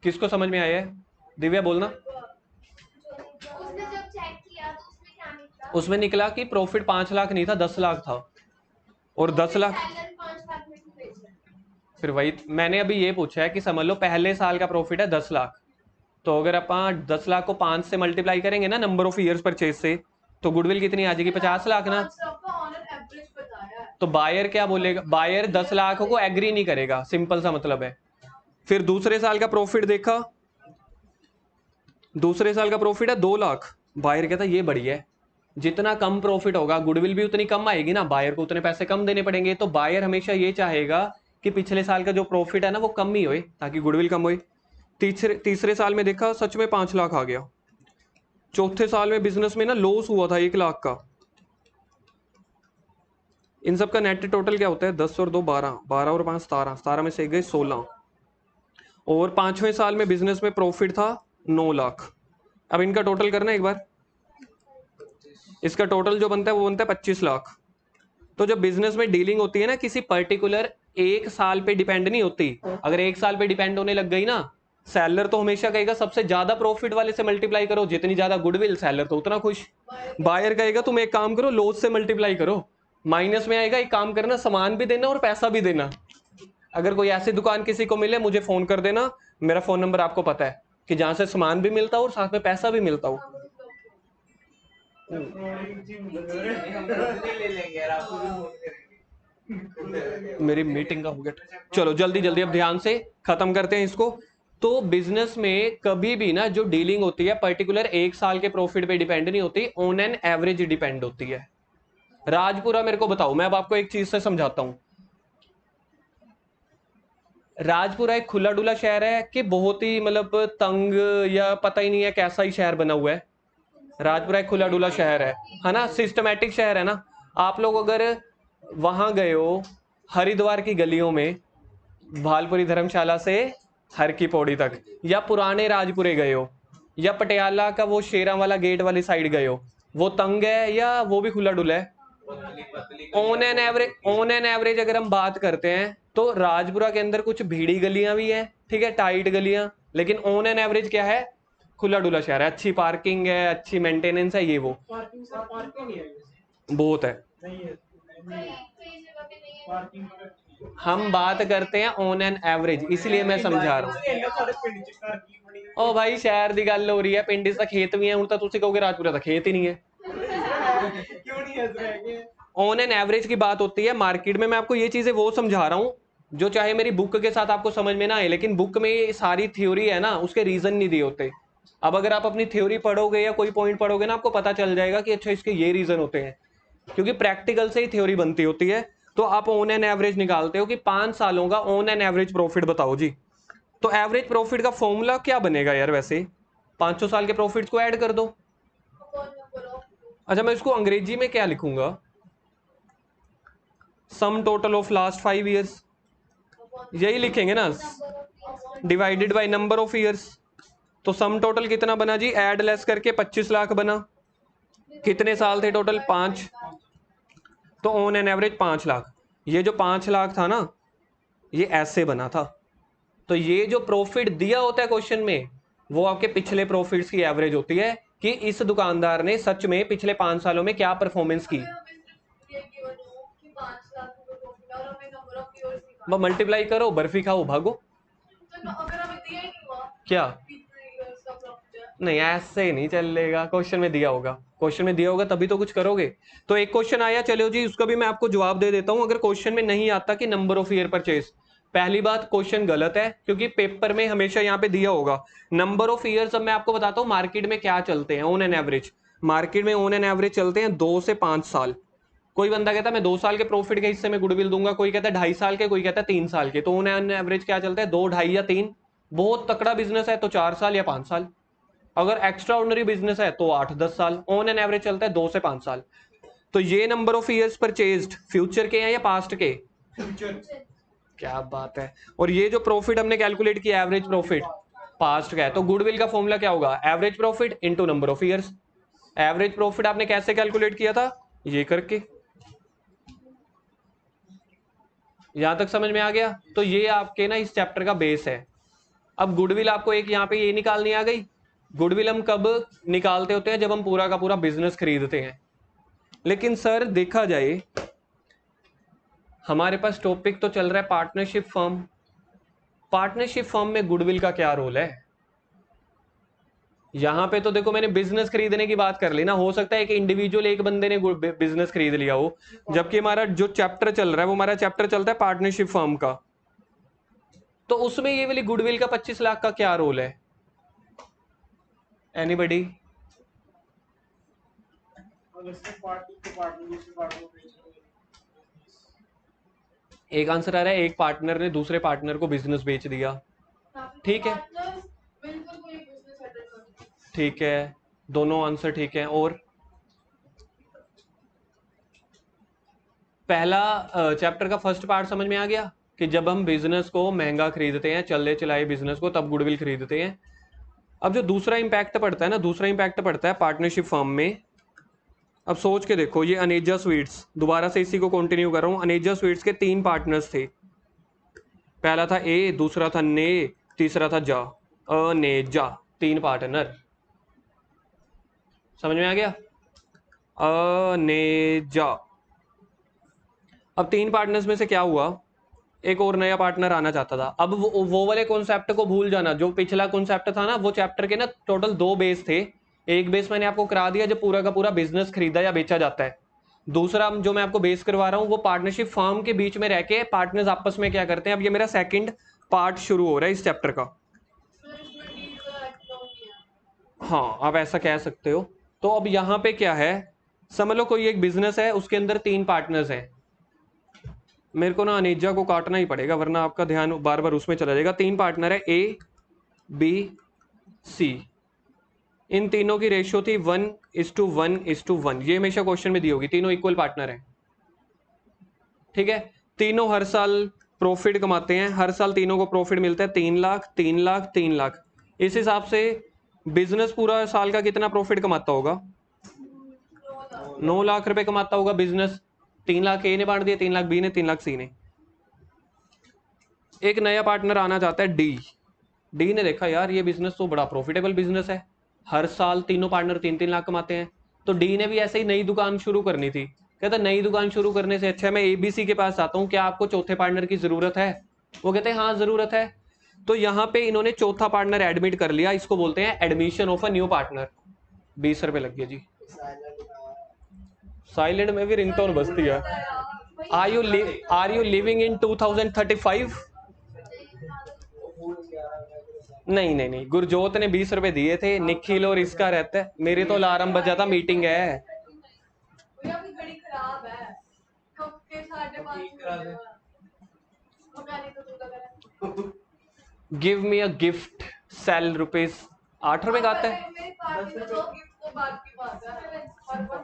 S1: किसको समझ में आया है? दिव्या बोलना।
S3: उसने जब चेक किया तो उसमें क्या निकला?
S1: उसमें निकला कि प्रॉफिट 5 लाख नहीं था, 10 लाख था। और 10 लाख,
S3: 5 लाख में क्यों बेच रहा है?
S1: फिर वही मैंने अभी ये पूछा है कि समझ लो पहले साल का प्रॉफिट है 10 लाख, तो अगर अपन 10 लाख को 5 से मल्टीप्लाई करेंगे ना नंबर ऑफ ईयर्स परचेज से, तो गुडविल कितनी आ जाएगी? 50 लाख ना।
S3: 5 लाख का ऑन एन एवरेज बताया है।
S1: तो बायर क्या बोलेगा? बायर 10 लाख को एग्री नहीं करेगा, सिंपल सा मतलब है। फिर दूसरे साल का प्रॉफिट देखा, दूसरे साल का प्रॉफिट है 2 लाख। बायर कहता ये बढ़िया है, जितना कम प्रॉफिट होगा गुडविल भी उतनी कम आएगी ना, बायर को उतने पैसे कम देने पड़ेंगे। तो बायर हमेशा ये चाहेगा कि पिछले साल का जो प्रॉफिट है ना वो कम ही होए, ताकि गुडविल कम होए। तीसरे साल में देखा, सच में 5 लाख आ गया। चौथे साल में बिजनेस में ना लॉस हुआ था 1 लाख का। इन सब का नेट टोटल क्या होता है? 10 और 2 12, 12 और 5 17, 17 में से गए 16। और 5वें साल में बिजनेस में प्रॉफिट था 9 लाख। अब इनका टोटल करना एक बार, इसका टोटल जो बनता है वो बनता है 25 लाख। तो जब बिजनेस में डीलिंग होती है ना, किसी पर्टिकुलर एक साल पे डिपेंड नहीं होती। अगर एक साल पे डिपेंड होने लग गई ना, सेलर तो हमेशा कहेगा सबसे ज्यादा प्रॉफिट वाले से मल्टीप्लाई करो, जितनी ज्यादा गुडविल सेलर तो उतना खुश। बायर कहेगा तुम एक काम करो, लॉस से मल्टीप्लाई करो, माइनस में आएगा, एक काम करना सामान भी देना और पैसा भी देना। अगर कोई ऐसी दुकान किसी को मिले मुझे फोन कर देना, मेरा फोन नंबर आपको पता है, कि जहां से सामान भी मिलता हो और साथ में पैसा भी मिलता हो।
S2: हम नहीं ले लेंगे यार, आपको भी फोन करेंगे।
S1: मेरी मीटिंग का हो गया, चलो जल्दी जल्दी अब ध्यान से खत्म करते हैं इसको। तो बिजनेस में कभी भी ना जो डीलिंग होती है पर्टिकुलर एक साल के प्रॉफिट पे डिपेंड नहीं होती, ऑन एन एवरेज डिपेंड होती है। राजपुरा मेरे को बताओ, मैं अब आपको एक चीज से समझाता हूं। राजपुरा एक खुला डुला शहर है कि बहुत ही मतलब तंग, या पता ही नहीं है कैसा ही शहर बना हुआ है? राजपुरा एक खुला डुला शहर है ना, सिस्टमैटिक शहर है ना। आप लोग अगर वहां गए हो हरिद्वार की गलियों में, भालपुरी धर्मशाला से हर की पौड़ी तक, या पुराने राजपुरे गए हो, या पटियाला का वो शेरा वाला गेट वाली साइड गए हो, वो तंग है या वो भी खुला डुला है? ऑन एन एवरेज अगर हम बात करते हैं तो राजपुरा के अंदर कुछ भीड़ी गलियां भी हैं, ठीक है, टाइट गलियां, लेकिन ऑन एन एवरेज क्या है? खुला डुला शहर है, अच्छी पार्किंग है, अच्छी मेंटेनेंस है, ये वो
S4: पार्किंग सर, पार्किंग नहीं है वैसे।
S1: बहुत है।
S4: नहीं है,
S3: कई जगह पे नहीं है।
S4: पार्किंग
S1: हम बात करते हैं ऑन एन एवरेज, इसलिए मैं समझा रहा हूँ। ओ भाई शहर की गल हो रही है, पिंड च खेत भी है, हूं तो तुसी कहोगे राजपुरा का खेत ही नहीं है।
S4: क्यों नहीं हंस रहे हैं?
S1: ऑन एन एवरेज की बात होती है मार्केट में। मैं आपको ये चीजें वो समझा रहा हूँ जो चाहे मेरी बुक के साथ आपको समझ में ना आए, लेकिन बुक में ये सारी थ्योरी है ना, उसके रीजन नहीं दिए होते। अब अगर आप अपनी थ्योरी पढ़ोगे या कोई पॉइंट पढ़ोगे ना, आपको पता चल जाएगा कि अच्छा इसके ये रीजन होते हैं, क्योंकि प्रैक्टिकल से ही थ्योरी बनती होती है। तो आप ऑन एन एवरेज निकालते हो कि 5 सालों का ऑन एन एवरेज प्रॉफिट बताओ जी। तो एवरेज प्रॉफिट का फॉर्मूला क्या बनेगा यार? वैसे 500 साल के प्रॉफिट्स को ऐड कर दो। अच्छा मैं इसको अंग्रेजी में क्या लिखूंगा? Sum total of last 5 years, यही लिखेंगे ना, divided by number of years. तो सम टोटल कितना बना जी? ऐड लेस करके 25 लाख बना। कितने साल थे टोटल? 5। तो ऑन एन एवरेज 5 लाख। ये जो 5 लाख था ना, ये ऐसे बना था। तो ये जो प्रॉफिट दिया होता है क्वेश्चन में, वो आपके पिछले प्रॉफिट्स की एवरेज होती है कि इस दुकानदार ने सच में पिछले 5 सालों में क्या परफॉर्मेंस की। मल्टीप्लाई करो, बर्फी खाओ, भागो। क्या? नहीं ऐसे नहीं चलेगा, क्वेश्चन में दिया होगा, क्वेश्चन में दिया होगा तभी तो कुछ करोगे। तो एक क्वेश्चन आया, चलो जी उसका भी मैं आपको जवाब दे देता हूं। अगर क्वेश्चन में नहीं आता कि नंबर ऑफ ईयर परचेज, पहली बात क्वेश्चन गलत है, क्योंकि पेपर में हमेशा यहाँ पे दिया होगा नंबर ऑफ ईयर्स। अब मैं आपको बताता हूँ मार्केट में क्या चलते हैं ऑन एन एवरेज। मार्केट में ऑन एन एवरेज चलते हैं 2 से 5 साल। कोई बंदा कहता है मैं 2 साल के प्रॉफिट के हिस्से में गुडविल दूंगा, कोई कहता है 2.5 साल के, कोई कहता है 3 साल के। तो ऑन एन एवरेज क्या चलता है? 2, 2.5 या 3। बहुत तकड़ा बिजनेस है तो 4 साल या 5 साल। अगर एक्स्ट्रा ऑर्डिनरी बिजनेस है तो 8-10 साल। ऑन एन एवरेज चलता है 2 से 5 साल। तो ये number of years purchased future के हैं या पास्ट के?
S4: फ्यूचर।
S1: क्या बात है। और ये जो प्रॉफिट हमने कैलकुलेट किया एवरेज प्रॉफिट, पास्ट का है। तो गुडविल का फॉर्मूला क्या होगा? Average profit into number of years. Average profit आपने कैसे कैलकुलेट किया था? ये करके। यहां तक समझ में आ गया? तो ये आपके ना इस चैप्टर का बेस है। अब गुडविल आपको एक यहाँ पे ये निकालनी आ गई। गुडविल हम कब निकालते होते हैं? जब हम पूरा का पूरा बिजनेस खरीदते हैं। लेकिन सर देखा जाए हमारे पास टॉपिक तो चल रहा है पार्टनरशिप फर्म। पार्टनरशिप फर्म में गुडविल का क्या रोल है? यहाँ पे तो देखो मैंने बिजनेस खरीदने की बात कर ली ना, हो सकता है कि इंडिविजुअल एक बंदे ने बिजनेस खरीद लिया हो, जबकि हमारा जो चैप्टर चल रहा है वो हमारा चैप्टर चलता है पार्टनरशिप फर्म का। तो उसमें ये वाली गुडविल का 25 लाख का क्या रोल है? एनीबडी?
S4: अगर से पार्टी को पार्टनर दूसरे पार्टनर को बेच रहे
S1: एक आंसर आ रहा है, एक पार्टनर ने दूसरे पार्टनर को बिजनेस बेच दिया। ठीक है,
S3: बिल्कुल कोई बिजनेस हैंडल करते हैं।
S1: ठीक है, दोनों आंसर ठीक है। और पहला चैप्टर का फर्स्ट पार्ट समझ में आ गया कि जब हम बिजनेस को महंगा खरीदते हैं, चलते चलाए बिजनेस को, तब गुडविल खरीदते हैं। अब जो दूसरा इंपैक्ट पड़ता है ना, दूसरा इंपैक्ट पड़ता है पार्टनरशिप फर्म में। अब सोच के देखो, ये अनेजा स्वीट्स, दोबारा से इसी को कंटिन्यू कर रहा हूँ। अनेजा स्वीट्स के 3 पार्टनर्स थे। पहला था ए, दूसरा था ने, तीसरा था जा। अनेजा, 3 पार्टनर। समझ में आ गया? अनेजा। अब 3 पार्टनर्स में से क्या हुआ, एक और नया पार्टनर आना चाहता था। अब वो वाले कॉन्सेप्ट को भूल जाना, जो पिछला कॉन्सेप्ट था ना, वो चैप्टर के ना टोटल 2 बेस थे। एक बेस मैंने आपको करा दिया जब पूरा का पूरा बिजनेस खरीदा या बेचा जाता है। दूसरा जो मैं आपको बेस करवा रहा हूँ वो पार्टनरशिप फर्म के बीच में रह के पार्टनर्स आपस में क्या करते हैं। अब ये मेरा सेकंड पार्ट शुरू हो रहा है इस चैप्टर का।
S3: फिर इसमें डील का एक्ट किया।
S1: हाँ, आप ऐसा कह सकते हो। तो अब यहाँ पे क्या है, समझ लो कोई एक बिजनेस है, उसके अंदर 3 पार्टनर्स हैं। मेरे को ना अनेजा को काटना ही पड़ेगा, वरना आपका ध्यान बार बार उसमें चला जाएगा। 3 पार्टनर है, ए, बी, सी। इन तीनों की रेशियो थी 1:1:1। ये हमेशा क्वेश्चन में दी होगी, तीनों इक्वल पार्टनर है। ठीक है, तीनों हर साल प्रॉफिट कमाते हैं, हर साल तीनों को प्रॉफिट मिलता है 3 लाख, 3 लाख, 3 लाख। इस हिसाब से बिजनेस पूरा साल का कितना प्रॉफिट कमाता होगा? 9 लाख रुपए कमाता होगा बिजनेस। 3 लाख ए ने बांट दिया, 3 लाख बी ने, 3 लाख सी ने। एक नया पार्टनर आना चाहता है डी। डी ने देखा यार ये बिजनेस तो बड़ा प्रॉफिटेबल बिजनेस है, हर साल तीनों पार्टनर 3-3 लाख कमाते हैं। तो डी ने भी ऐसे ही नई दुकान शुरू करनी थी। कहता नई दुकान शुरू करने से अच्छा मैं एबीसी के पास आता हूँ, क्या आपको चौथे पार्टनर की जरूरत है? वो कहते हैं हाँ जरूरत है। तो यहाँ पे इन्होंने चौथा पार्टनर एडमिट कर लिया, इसको बोलते हैं admission of a new partner. 20 रुपए लग गए जी। साइलेंट में भी रिंगटोन बजती है। Are you living in 2035? नहीं नहीं नहीं, गुरजोत ने 20 रुपए दिए थे, निखिल और इसका रहता है। मेरे तो अलार्म बजा था, मीटिंग है।
S3: भैया आपकी घड़ी खराब है, कब के 5:30 मैकेनिक को तू लगा
S1: give me a gift sale rupees. 8 रुपए का आता है।
S3: मेरी पार्टी में तो गिफ्ट तो बात की बात है और बस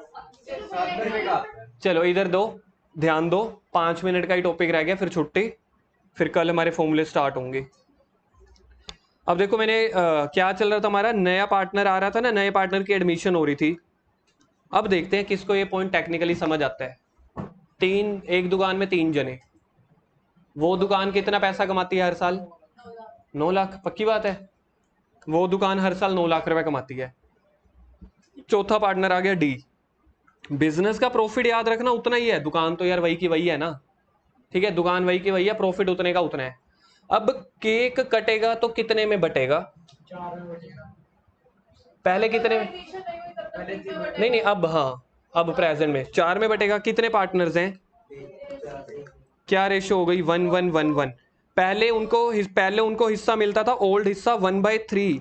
S2: 7 रुपए का आता है।
S1: चलो इधर दो, ध्यान दो, 5 मिनट का ही टॉपिक रह गया, फिर छुट्टी। फिर कल हमारे फॉर्मूले स्टार्ट होंगे। अब देखो मैंने क्या चल रहा था, हमारा नया पार्टनर आ रहा था ना, नए पार्टनर की एडमिशन हो रही थी। अब देखते हैं किसको ये पॉइंट टेक्निकली समझ आता है। एक दुकान में 3 जने, वो दुकान कितना पैसा कमाती है हर साल? 9 लाख। पक्की बात है, वो दुकान हर साल 9 लाख रुपए कमाती है। चौथा पार्टनर आ गया डी। बिजनेस का प्रॉफिट याद रखना उतना ही है, दुकान तो यार वही की वही है ना। ठीक है, दुकान वही की वही है, प्रॉफिट उतने का उतना है। अब केक कटेगा तो कितने में बटेगा?
S4: 4 में बचेगा।
S1: पहले कितने में? नहीं नहीं, अब हाँ, अब प्रेजेंट में 4 में बटेगा। कितने पार्टनर्स हैं? क्या रेशियो हो गई? 1:1:1:1। पहले उनको हिस्सा मिलता था, ओल्ड हिस्सा 1/3।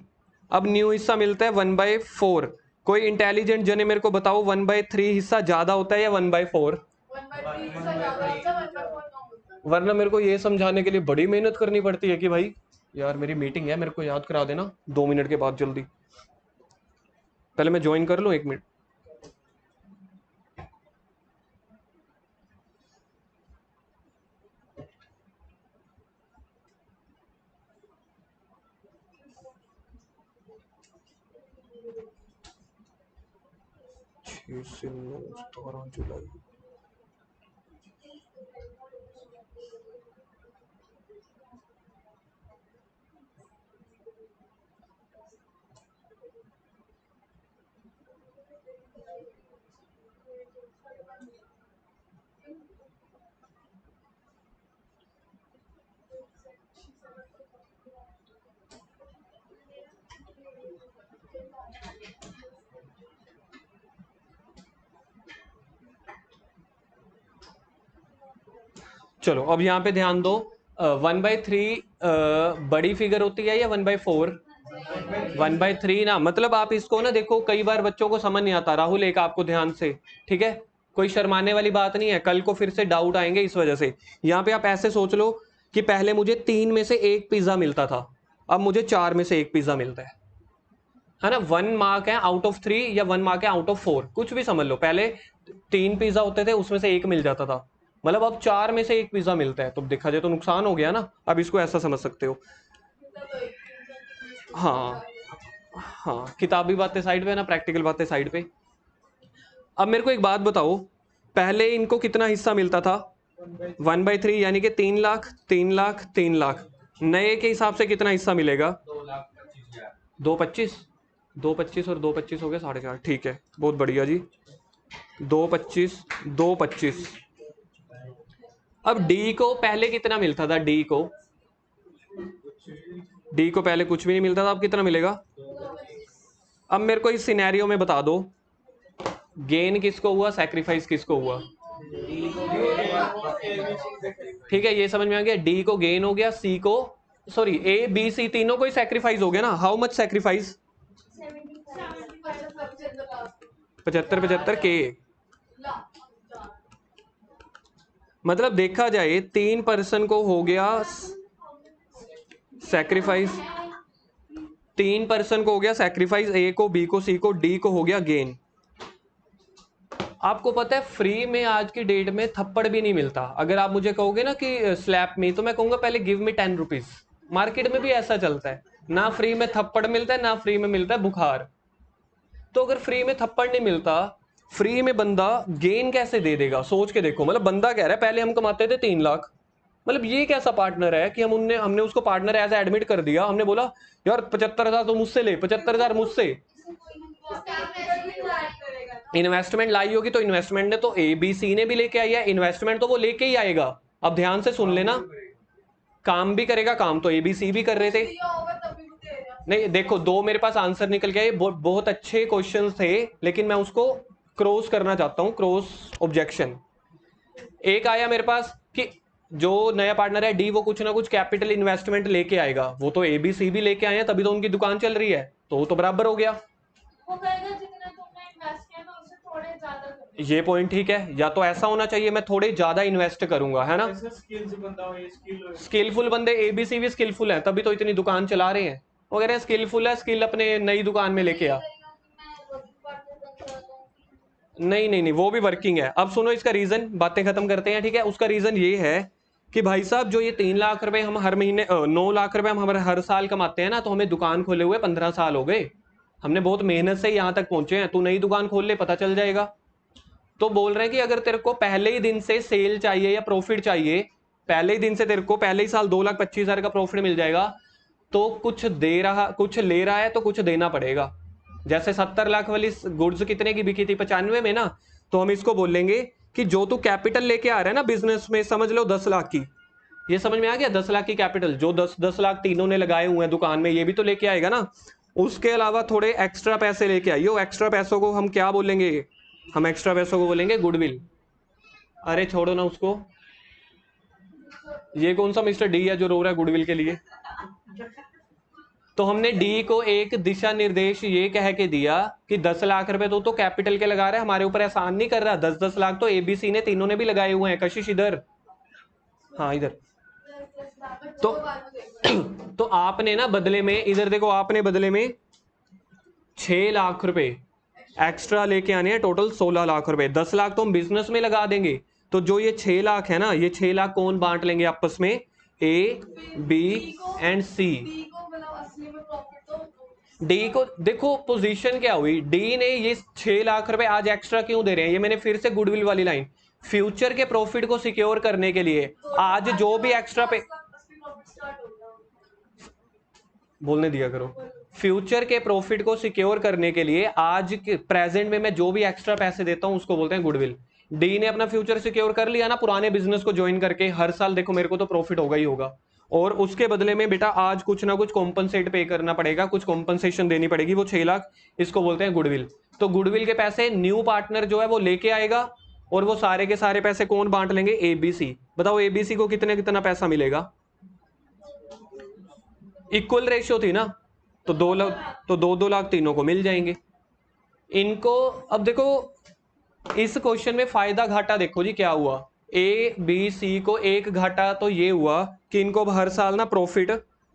S1: अब न्यू हिस्सा मिलता है 1/4। कोई इंटेलिजेंट जने मेरे को बताओ, 1/3 हिस्सा ज्यादा होता है या 1/4? वरना मेरे को ये समझाने के लिए बड़ी मेहनत करनी पड़ती है कि भाई यार मेरी मीटिंग है, मेरे को याद करा देना 2 मिनट के बाद जल्दी। पहले मैं ज्वाइन कर लूं, 1 मिनट। से 9 17 जुलाई। चलो अब यहाँ पे ध्यान दो, 1/3 बड़ी फिगर होती है या 1/4? 1/3 ना, मतलब आप इसको ना देखो, कई बार बच्चों को समझ नहीं आता। राहुल एक आपको ध्यान से, ठीक है, कोई शर्माने वाली बात नहीं है, कल को फिर से डाउट आएंगे इस वजह से। यहाँ पे आप ऐसे सोच लो कि पहले मुझे 3 में से 1 पिज्जा मिलता था, अब मुझे 4 में से 1 पिज्जा मिलता है ना। 1 मार्क है आउट ऑफ 3 या 1 मार्क है आउट ऑफ 4, कुछ भी समझ लो। पहले 3 पिज्जा होते थे, उसमें से 1 मिल जाता था, मतलब अब 4 में से 1 पिज्जा मिलता है। तो देखा जाए तो नुकसान हो गया ना। अब इसको ऐसा समझ सकते हो। हाँ हाँ, किताबी बातें साइड पे ना, प्रैक्टिकल बातें साइड पे। अब मेरे को एक बात बताओ, पहले इनको कितना हिस्सा मिलता था? 1/3, यानी कि 3 लाख 3 लाख 3 लाख। नए के हिसाब से कितना हिस्सा मिलेगा?
S2: 2,25,000।
S1: 2,25, 2,25 और 2,25 हो गया 4.5। ठीक है, बहुत बढ़िया जी। 2,25 2,25। अब डी को पहले कितना मिलता था? डी को पहले कुछ भी नहीं मिलता था, अब कितना मिलेगा? अब मेरे को इस सिनेरियो में बता दो, गेन किसको हुआ, सैक्रिफाइस किसको हुआ? ठीक है, ये समझ में आ गया। डी को गेन हो गया, सी को, सॉरी, ए बी सी तीनों को ही सैक्रिफाइस हो गया ना। How much sacrifice? 75 के। मतलब देखा जाए 3 पर्सन को हो गया सैक्रिफाइस, 3 पर्सन को हो गया सैक्रिफाइस, ए को, बी को, सी को, डी को हो गया गेन। आपको पता है फ्री में आज की डेट में थप्पड़ भी नहीं मिलता। अगर आप मुझे कहोगे ना कि स्लैप में, तो मैं कहूंगा पहले गिव मी 10 रुपीज। मार्केट में भी ऐसा चलता है, ना फ्री में थप्पड़ मिलता है, ना फ्री में मिलता है बुखार। तो अगर फ्री में थप्पड़ नहीं मिलता, फ्री में बंदा गेन कैसे दे देगा? सोच के देखो। मतलब बंदा कह रहा है पहले हम कमाते थे 3 लाख, मतलब ये कैसा पार्टनर है कि हमने उसको पार्टनर एज एडमिट कर दिया। हमने बोला यार 75,000 तो मुझसे ले, 75,000 मुझसे। इन्वेस्टमेंट लाई होगी तो इन्वेस्टमेंट ने तो ए बी सी ने भी लेके आई है, इन्वेस्टमेंट तो वो लेके ही आएगा। अब ध्यान से सुन लेना, काम भी करेगा, काम तो ए बी सी भी कर रहे थे। नहीं देखो, 2 मेरे पास आंसर निकल गया। ये बहुत अच्छे क्वेश्चंस थे, लेकिन मैं उसको क्रॉस करना चाहता हूं, क्रॉस ऑब्जेक्शन। एक आया मेरे पास कि जो नया पार्टनर है डी, वो कुछ ना कुछ कैपिटल इन्वेस्टमेंट लेके आएगा। वो तो ए बी सी भी लेके आए हैं, तभी तो उनकी दुकान चल रही है, तो वो तो बराबर हो गया।
S3: वो कहेगा जितना तुमने इन्वेस्ट किया ना उससे थोड़े ज्यादा करो।
S1: ये पॉइंट ठीक है, या तो ऐसा होना चाहिए मैं थोड़े ज्यादा इन्वेस्ट करूंगा, है ना।
S4: ऐसा स्किल्स बंदा हो, ये स्किल हो।
S1: स्किलफुल बंदे ए बी सी भी स्किलफुल है, तभी तो इतनी दुकान चला रहे हैं। वो कह रहे हैं स्किलफुल है, स्किल अपने नई दुकान में लेके आ। नहीं नहीं नहीं, वो भी वर्किंग है। अब सुनो इसका रीजन, बातें खत्म करते हैं, ठीक है। उसका रीजन ये है कि भाई साहब जो ये 3 लाख रुपए हम हर महीने, 9 लाख रुपए हम हर साल कमाते हैं ना, तो हमें दुकान खोले हुए 15 साल हो गए, हमने बहुत मेहनत से यहाँ तक पहुंचे हैं। तू नई दुकान खोल ले, पता चल जाएगा। तो बोल रहे हैं कि अगर तेरे को पहले ही दिन से सेल चाहिए या प्रॉफिट चाहिए, पहले ही दिन से तेरे को पहले ही साल 2,25,000 का प्रॉफिट मिल जाएगा, तो कुछ ले रहा है तो कुछ देना पड़ेगा। जैसे 70 लाख वाली गुड्स कितने की बिकी थी? 95 में ना। तो हम इसको बोलेंगे कि जो तू कैपिटल लेके आ रहा है ना बिजनेस में, समझ लो 10 लाख की। ये समझ में आ गया? 10 लाख की कैपिटल, जो 10 लाख तीनों ने लगाए हुए हैं दुकान में, ये भी तो लेके आएगा ना। उसके अलावा थोड़े एक्स्ट्रा पैसे लेके आइए। एक्स्ट्रा पैसों को हम क्या बोलेंगे? हम एक्स्ट्रा पैसों को बोलेंगे गुडविल। अरे छोड़ो ना उसको, ये कौन सा मिस्टर डी है जो रो रहा है गुडविल के लिए? तो हमने डी को एक दिशा निर्देश ये कह के दिया कि 10 लाख रुपए तो कैपिटल के लगा रहा है, हमारे ऊपर एहसान नहीं कर रहा। 10-10 लाख तो एबीसी ने तीनों ने भी लगाए हुए हैं। कशिश इधर, हाँ इधर। तो आपने ना बदले में, इधर देखो, आपने बदले में 6 लाख रुपए एक्स्ट्रा लेके आने हैं, टोटल 16 लाख रुपए। 10 लाख तो हम बिजनेस में लगा देंगे, तो जो ये 6 लाख है ना, ये 6 लाख कौन बांट लेंगे आपस में? A B and C. D को देखो पोजीशन क्या हुई, डी ने ये 6 लाख रुपए आज एक्स्ट्रा क्यों दे रहे हैं? ये मैंने फिर से गुडविल वाली लाइन, फ्यूचर के प्रॉफिट को सिक्योर करने के लिए आज जो भी एक्स्ट्रा पे बोलने दिया करो। फ्यूचर के प्रॉफिट को सिक्योर करने के लिए आज के प्रेजेंट में मैं जो भी एक्स्ट्रा पैसे देता हूं उसको बोलते हैं गुडविल। डी ने अपना फ्यूचर सिक्योर कर लिया ना पुराने बिजनेस को ज्वाइन करके, हर साल देखो मेरे को तो प्रॉफिट होगा ही होगा, और उसके बदले में बेटा आज कुछ ना कुछ कॉम्पनसेट पे करना पड़ेगा, कुछ कॉम्पनसेशन देनी पड़ेगी, वो 6 लाख, इसको बोलते हैं गुडविल। तो गुडविल के पैसे न्यू पार्टनर जो है वो लेके आएगा, और वो सारे के सारे पैसे कौन बांट लेंगे? एबीसी। बताओ एबीसी को कितने कितना पैसा मिलेगा? इक्वल रेशियो थी ना, तो 2 लाख, तो 2-2 लाख तीनों को मिल जाएंगे इनको। अब देखो इस क्वेश्चन में फायदा घाटा देखो जी क्या हुआ। ए बी सी को एक घाटा तो ये हुआ कि इनको अब हर साल ना प्रॉफिट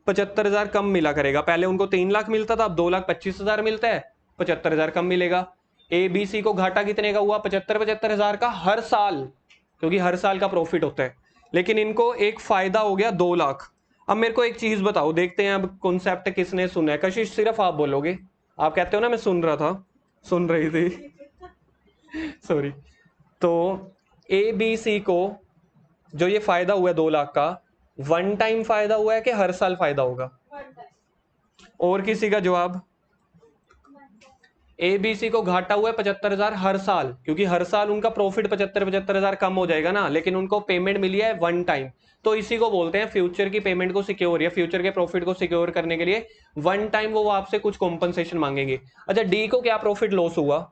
S1: 75,000 कम मिला करेगा। पहले उनको 3 लाख मिलता था, अब 2,25,000 मिलता है, 75,000 कम मिलेगा। ए बी सी को घाटा कितने का हुआ? 75,000 का हर साल, क्योंकि हर साल का प्रॉफिट होता है। लेकिन इनको एक फायदा हो गया 2 लाख। अब मेरे को एक चीज बताओ, देखते हैं अब कॉन्सेप्ट किसने सुना है। कशिश सिर्फ आप बोलोगे, आप कहते हो ना मैं सुन रहा था, सुन रही थी सॉरी। तो ए बी सी को जो ये फायदा हुआ है 2 लाख का, वन टाइम फायदा हुआ है कि हर साल फायदा होगा? और किसी का जवाब? ए बी सी को घाटा हुआ है 75,000 हर साल, क्योंकि हर साल उनका प्रॉफिट 75,000 कम हो जाएगा ना, लेकिन उनको पेमेंट मिली है वन टाइम। तो इसी को बोलते हैं फ्यूचर की पेमेंट को सिक्योर, या फ्यूचर के प्रॉफिट को सिक्योर करने के लिए वन टाइम वो आपसे कुछ कॉम्पनसेशन मांगेंगे। अच्छा, डी को क्या प्रॉफिट लॉस हुआ?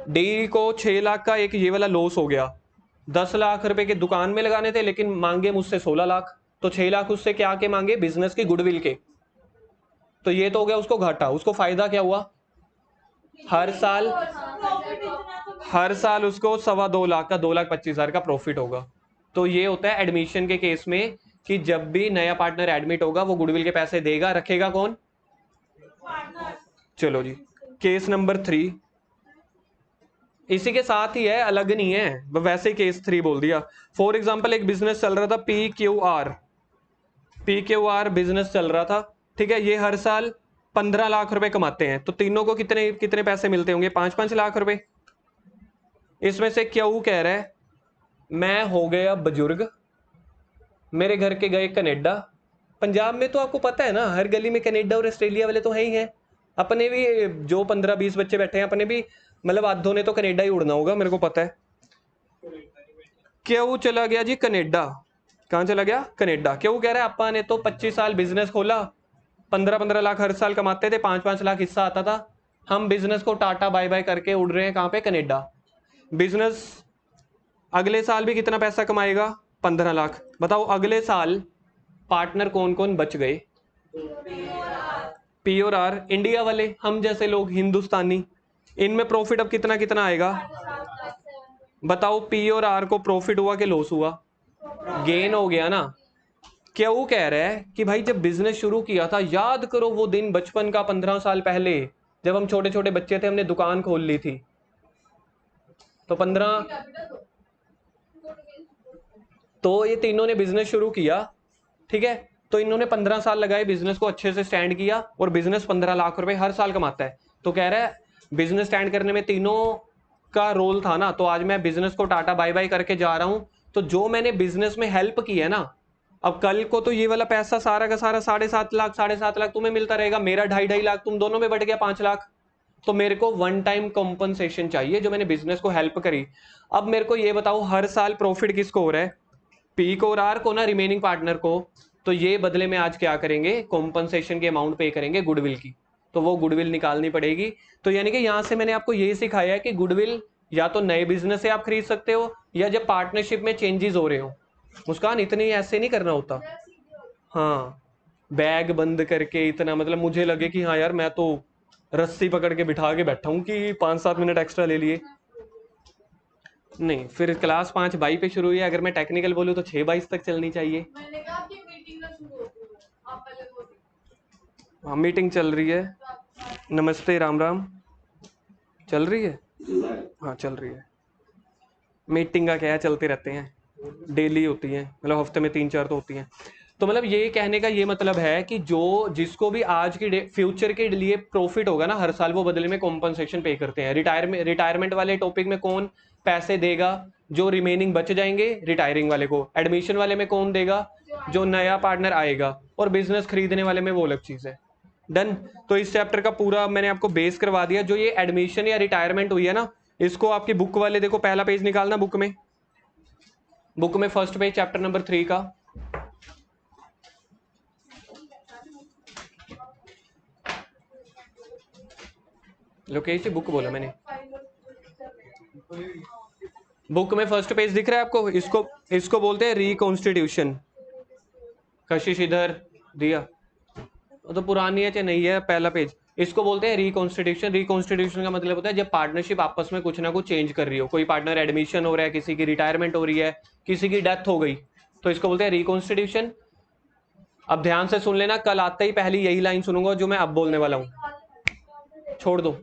S1: डी को 6 लाख का एक ये वाला लॉस हो गया। 10 लाख रुपए के दुकान में लगाने थे, लेकिन मांगे मुझसे 16 लाख। तो 6 लाख उससे क्या के मांगे? बिजनेस की गुडविल के। तो ये तो हो गया उसको घाटा। उसको फायदा क्या हुआ? हर साल उसको 2.25 लाख का 2,25,000 का प्रॉफिट होगा। तो ये होता है एडमिशन के केस में कि जब भी नया पार्टनर एडमिट होगा वो गुडविल के पैसे देगा, रखेगा कौन? चलो जी, केस नंबर 3 इसी के साथ ही है, अलग नहीं है, वैसे ही केस 3 बोल दिया। फॉर एग्जाम्पल एक बिजनेस चल रहा था पी क्यू आर बिजनेस चल रहा था, ठीक है। ये हर साल 15 लाख रुपए कमाते हैं, तो तीनों को कितने कितने पैसे मिलते होंगे? 5-5 लाख रुपए। इसमें से क्यू कह रहा है मैं हो गया बुजुर्ग, मेरे घर के गए कनेडा। पंजाब में तो आपको पता है ना, हर गली में कनेडा और ऑस्ट्रेलिया वाले तो है ही हैं। अपने भी जो 15-20 बच्चे बैठे हैं, अपने भी मतलब आधों ने तो कनेडा ही उड़ना होगा, मेरे को पता है। क्यों चला गया जी कनेडा? कहाँ चला गया? कनेडा। क्यों कह रहा है अपा ने तो 25 साल बिजनेस खोला, 15-15 लाख हर साल कमाते थे, 5-5 लाख हिस्सा आता था। हम बिजनेस को टाटा बाय बाय करके उड़ रहे हैं कहाँ पे? कनेडा। बिजनेस अगले साल भी कितना पैसा कमाएगा? 15 लाख। बताओ अगले साल पार्टनर कौन कौन बच गए? पी और आर, इंडिया वाले, हम जैसे लोग हिंदुस्तानी। इनमें प्रॉफिट अब कितना कितना आएगा? बताओ पी और आर को प्रॉफिट हुआ कि लॉस हुआ? गेन हो गया ना। क्यों कह रहा है कि भाई जब बिजनेस शुरू किया था, याद करो वो दिन बचपन का 15 साल पहले, जब हम छोटे छोटे बच्चे थे, हमने दुकान खोल ली थी। तो 15, तो ये तीनों ने बिजनेस शुरू किया, ठीक है। तो इन्होंने 15 साल लगाए, बिजनेस को अच्छे से स्टैंड किया, और बिजनेस 15 लाख रुपए हर साल कमाता है। तो कह रहा है बिजनेस स्टैंड करने में तीनों का रोल था ना, तो आज मैं बिजनेस को टाटा बाय बाय करके जा रहा हूं। तो जो मैंने बिजनेस में हेल्प की है ना, अब कल को तो ये वाला पैसा सारा का सारा 7.5 लाख तुम्हें मिलता रहेगा, मेरा 2.5 लाख, तुम दोनों में बढ़ गया 5 लाख। तो मेरे को वन टाइम कॉम्पनसेशन चाहिए जो मैंने बिजनेस को हेल्प करी। अब मेरे को ये बताओ हर साल प्रॉफिट किसको हो रहा है? पी को और आर को ना, रिमेनिंग पार्टनर को। तो ये बदले में आज क्या करेंगे? कॉम्पनसेशन की अमाउंट पे करेंगे गुडविल की। तो वो गुडविल निकालनी पड़ेगी। तो यानी कि यहां से मैंने आपको ये सिखाया है कि गुडविल या तो नए बिजनेस से आप खरीद सकते हो, या जब पार्टनरशिप में चेंजेस हो रहे हो। मुस्कान, इतनी ऐसे नहीं करना होता। हाँ, बैग बंद करके इतना, मतलब मुझे लगे कि हाँ यार मैं तो रस्सी पकड़ के बिठा के बैठा हूँ कि 5-7 मिनट एक्स्ट्रा ले लिए। नहीं, फिर क्लास 5:22 पे शुरू हुई है, अगर मैं टेक्निकल बोलूँ तो 6:22 तक चलनी चाहिए।
S3: मैंने कहा आपकी मीटिंग ना शुरू होती है, आप पहले बोलिए।
S1: हाँ, मीटिंग चल रही है। नमस्ते, राम राम। चल रही है? हाँ चल रही है। मीटिंग का क्या है, चलते रहते हैं, डेली होती हैं, मतलब हफ्ते में 3-4 तो होती हैं। तो मतलब ये कहने का ये मतलब है कि जो जिसको भी आज की फ्यूचर के लिए प्रॉफिट होगा ना हर साल, वो बदले में कॉम्पनसेशन पे करते हैं। रिटायरमेंट वाले टॉपिक में कौन पैसे देगा? जो रिमेनिंग बच जाएंगे रिटायरिंग वाले को। एडमिशन वाले में कौन देगा? जो नया पार्टनर आएगा। और बिजनेस खरीदने वाले में वो अलग चीज है। डन। तो इस चैप्टर का पूरा मैंने आपको बेस करवा दिया। जो ये एडमिशन या रिटायरमेंट हुई है ना, इसको आपकी बुक वाले देखो, पहला पेज निकालना बुक में फर्स्ट पेज चैप्टर नंबर 3 का। लोकेश जी बुक बोला मैंने। बुक में फर्स्ट पेज दिख रहा है आपको? इसको इसको बोलते हैं रिकॉन्स्टिट्यूशन। कशिश इधर दिया, वो तो पुरानी है चाहे नहीं है, पहला पेज। इसको बोलते हैं रिकॉन्स्टिट्यूशन। रिकॉन्स्टिट्यूशन का मतलब होता है जब पार्टनरशिप आपस में कुछ ना कुछ चेंज कर रही हो, कोई पार्टनर एडमिशन हो रहा है, किसी की रिटायरमेंट हो रही है, किसी की डेथ हो गई, तो इसको बोलते हैं रिकॉन्स्टिट्यूशन। अब ध्यान से सुन लेना, कल आते ही पहली यही लाइन सुनूंगा जो मैं अब बोलने वाला हूं, छोड़ दो।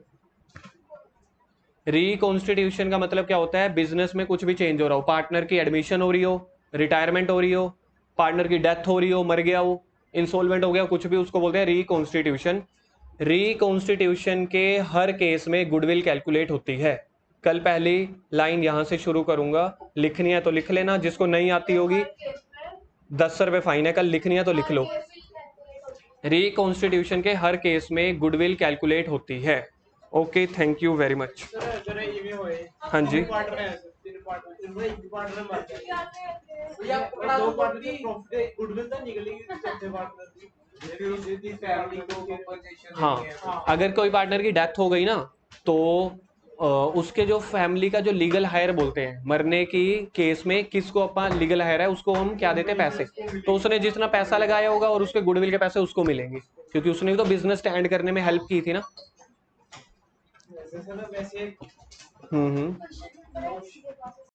S1: रिकॉन्स्टिट्यूशन का मतलब क्या होता है? बिजनेस में कुछ भी चेंज हो रहा हो, पार्टनर की एडमिशन हो रही हो, रिटायरमेंट हो रही हो, पार्टनर की डेथ हो रही हो, मर गया हो, इंसॉल्वेंट हो गया, कुछ भी, उसको बोलते हैं रिकॉन्स्टिट्यूशन। रिकॉन्स्टिट्यूशन के हर केस में गुडविल कैलकुलेट होती है। कल पहली लाइन यहां से शुरू करूंगा, लिखनी है तो लिख लेना, जिसको नहीं आती होगी 10 रुपये फाइन है, कल लिखनी है तो लिख लो। रिकॉन्स्टिट्यूशन के हर केस में गुडविल कैलकुलेट होती है। Okay, thank you very much.
S4: Sir अगर ये में होए
S1: हाँ जी,
S4: पार्टनर है सर, 3 पार्टनर, एक पार्टनर मर जाए
S2: भैया
S4: और 2 पार्टनर की प्रॉफिट गुडविल तो निकलेगी चौथे पार्टनर की, फिर उसकी
S2: फैमिली को कंपनसेशन
S1: हाँ, अगर कोई पार्टनर की डेथ हो गई ना, तो उसके जो फैमिली का जो लीगल हायर बोलते हैं, मरने की केस में किसको अपन लीगल हायर है उसको हम क्या देते हैं? पैसे। तो उसने जितना पैसा लगाया होगा और उसके गुडविल के पैसे उसको मिलेंगे, क्योंकि उसने तो बिजनेस स्टैंड करने में हेल्प की थी ना।
S4: वैसे सर वैसे
S1: हम्म।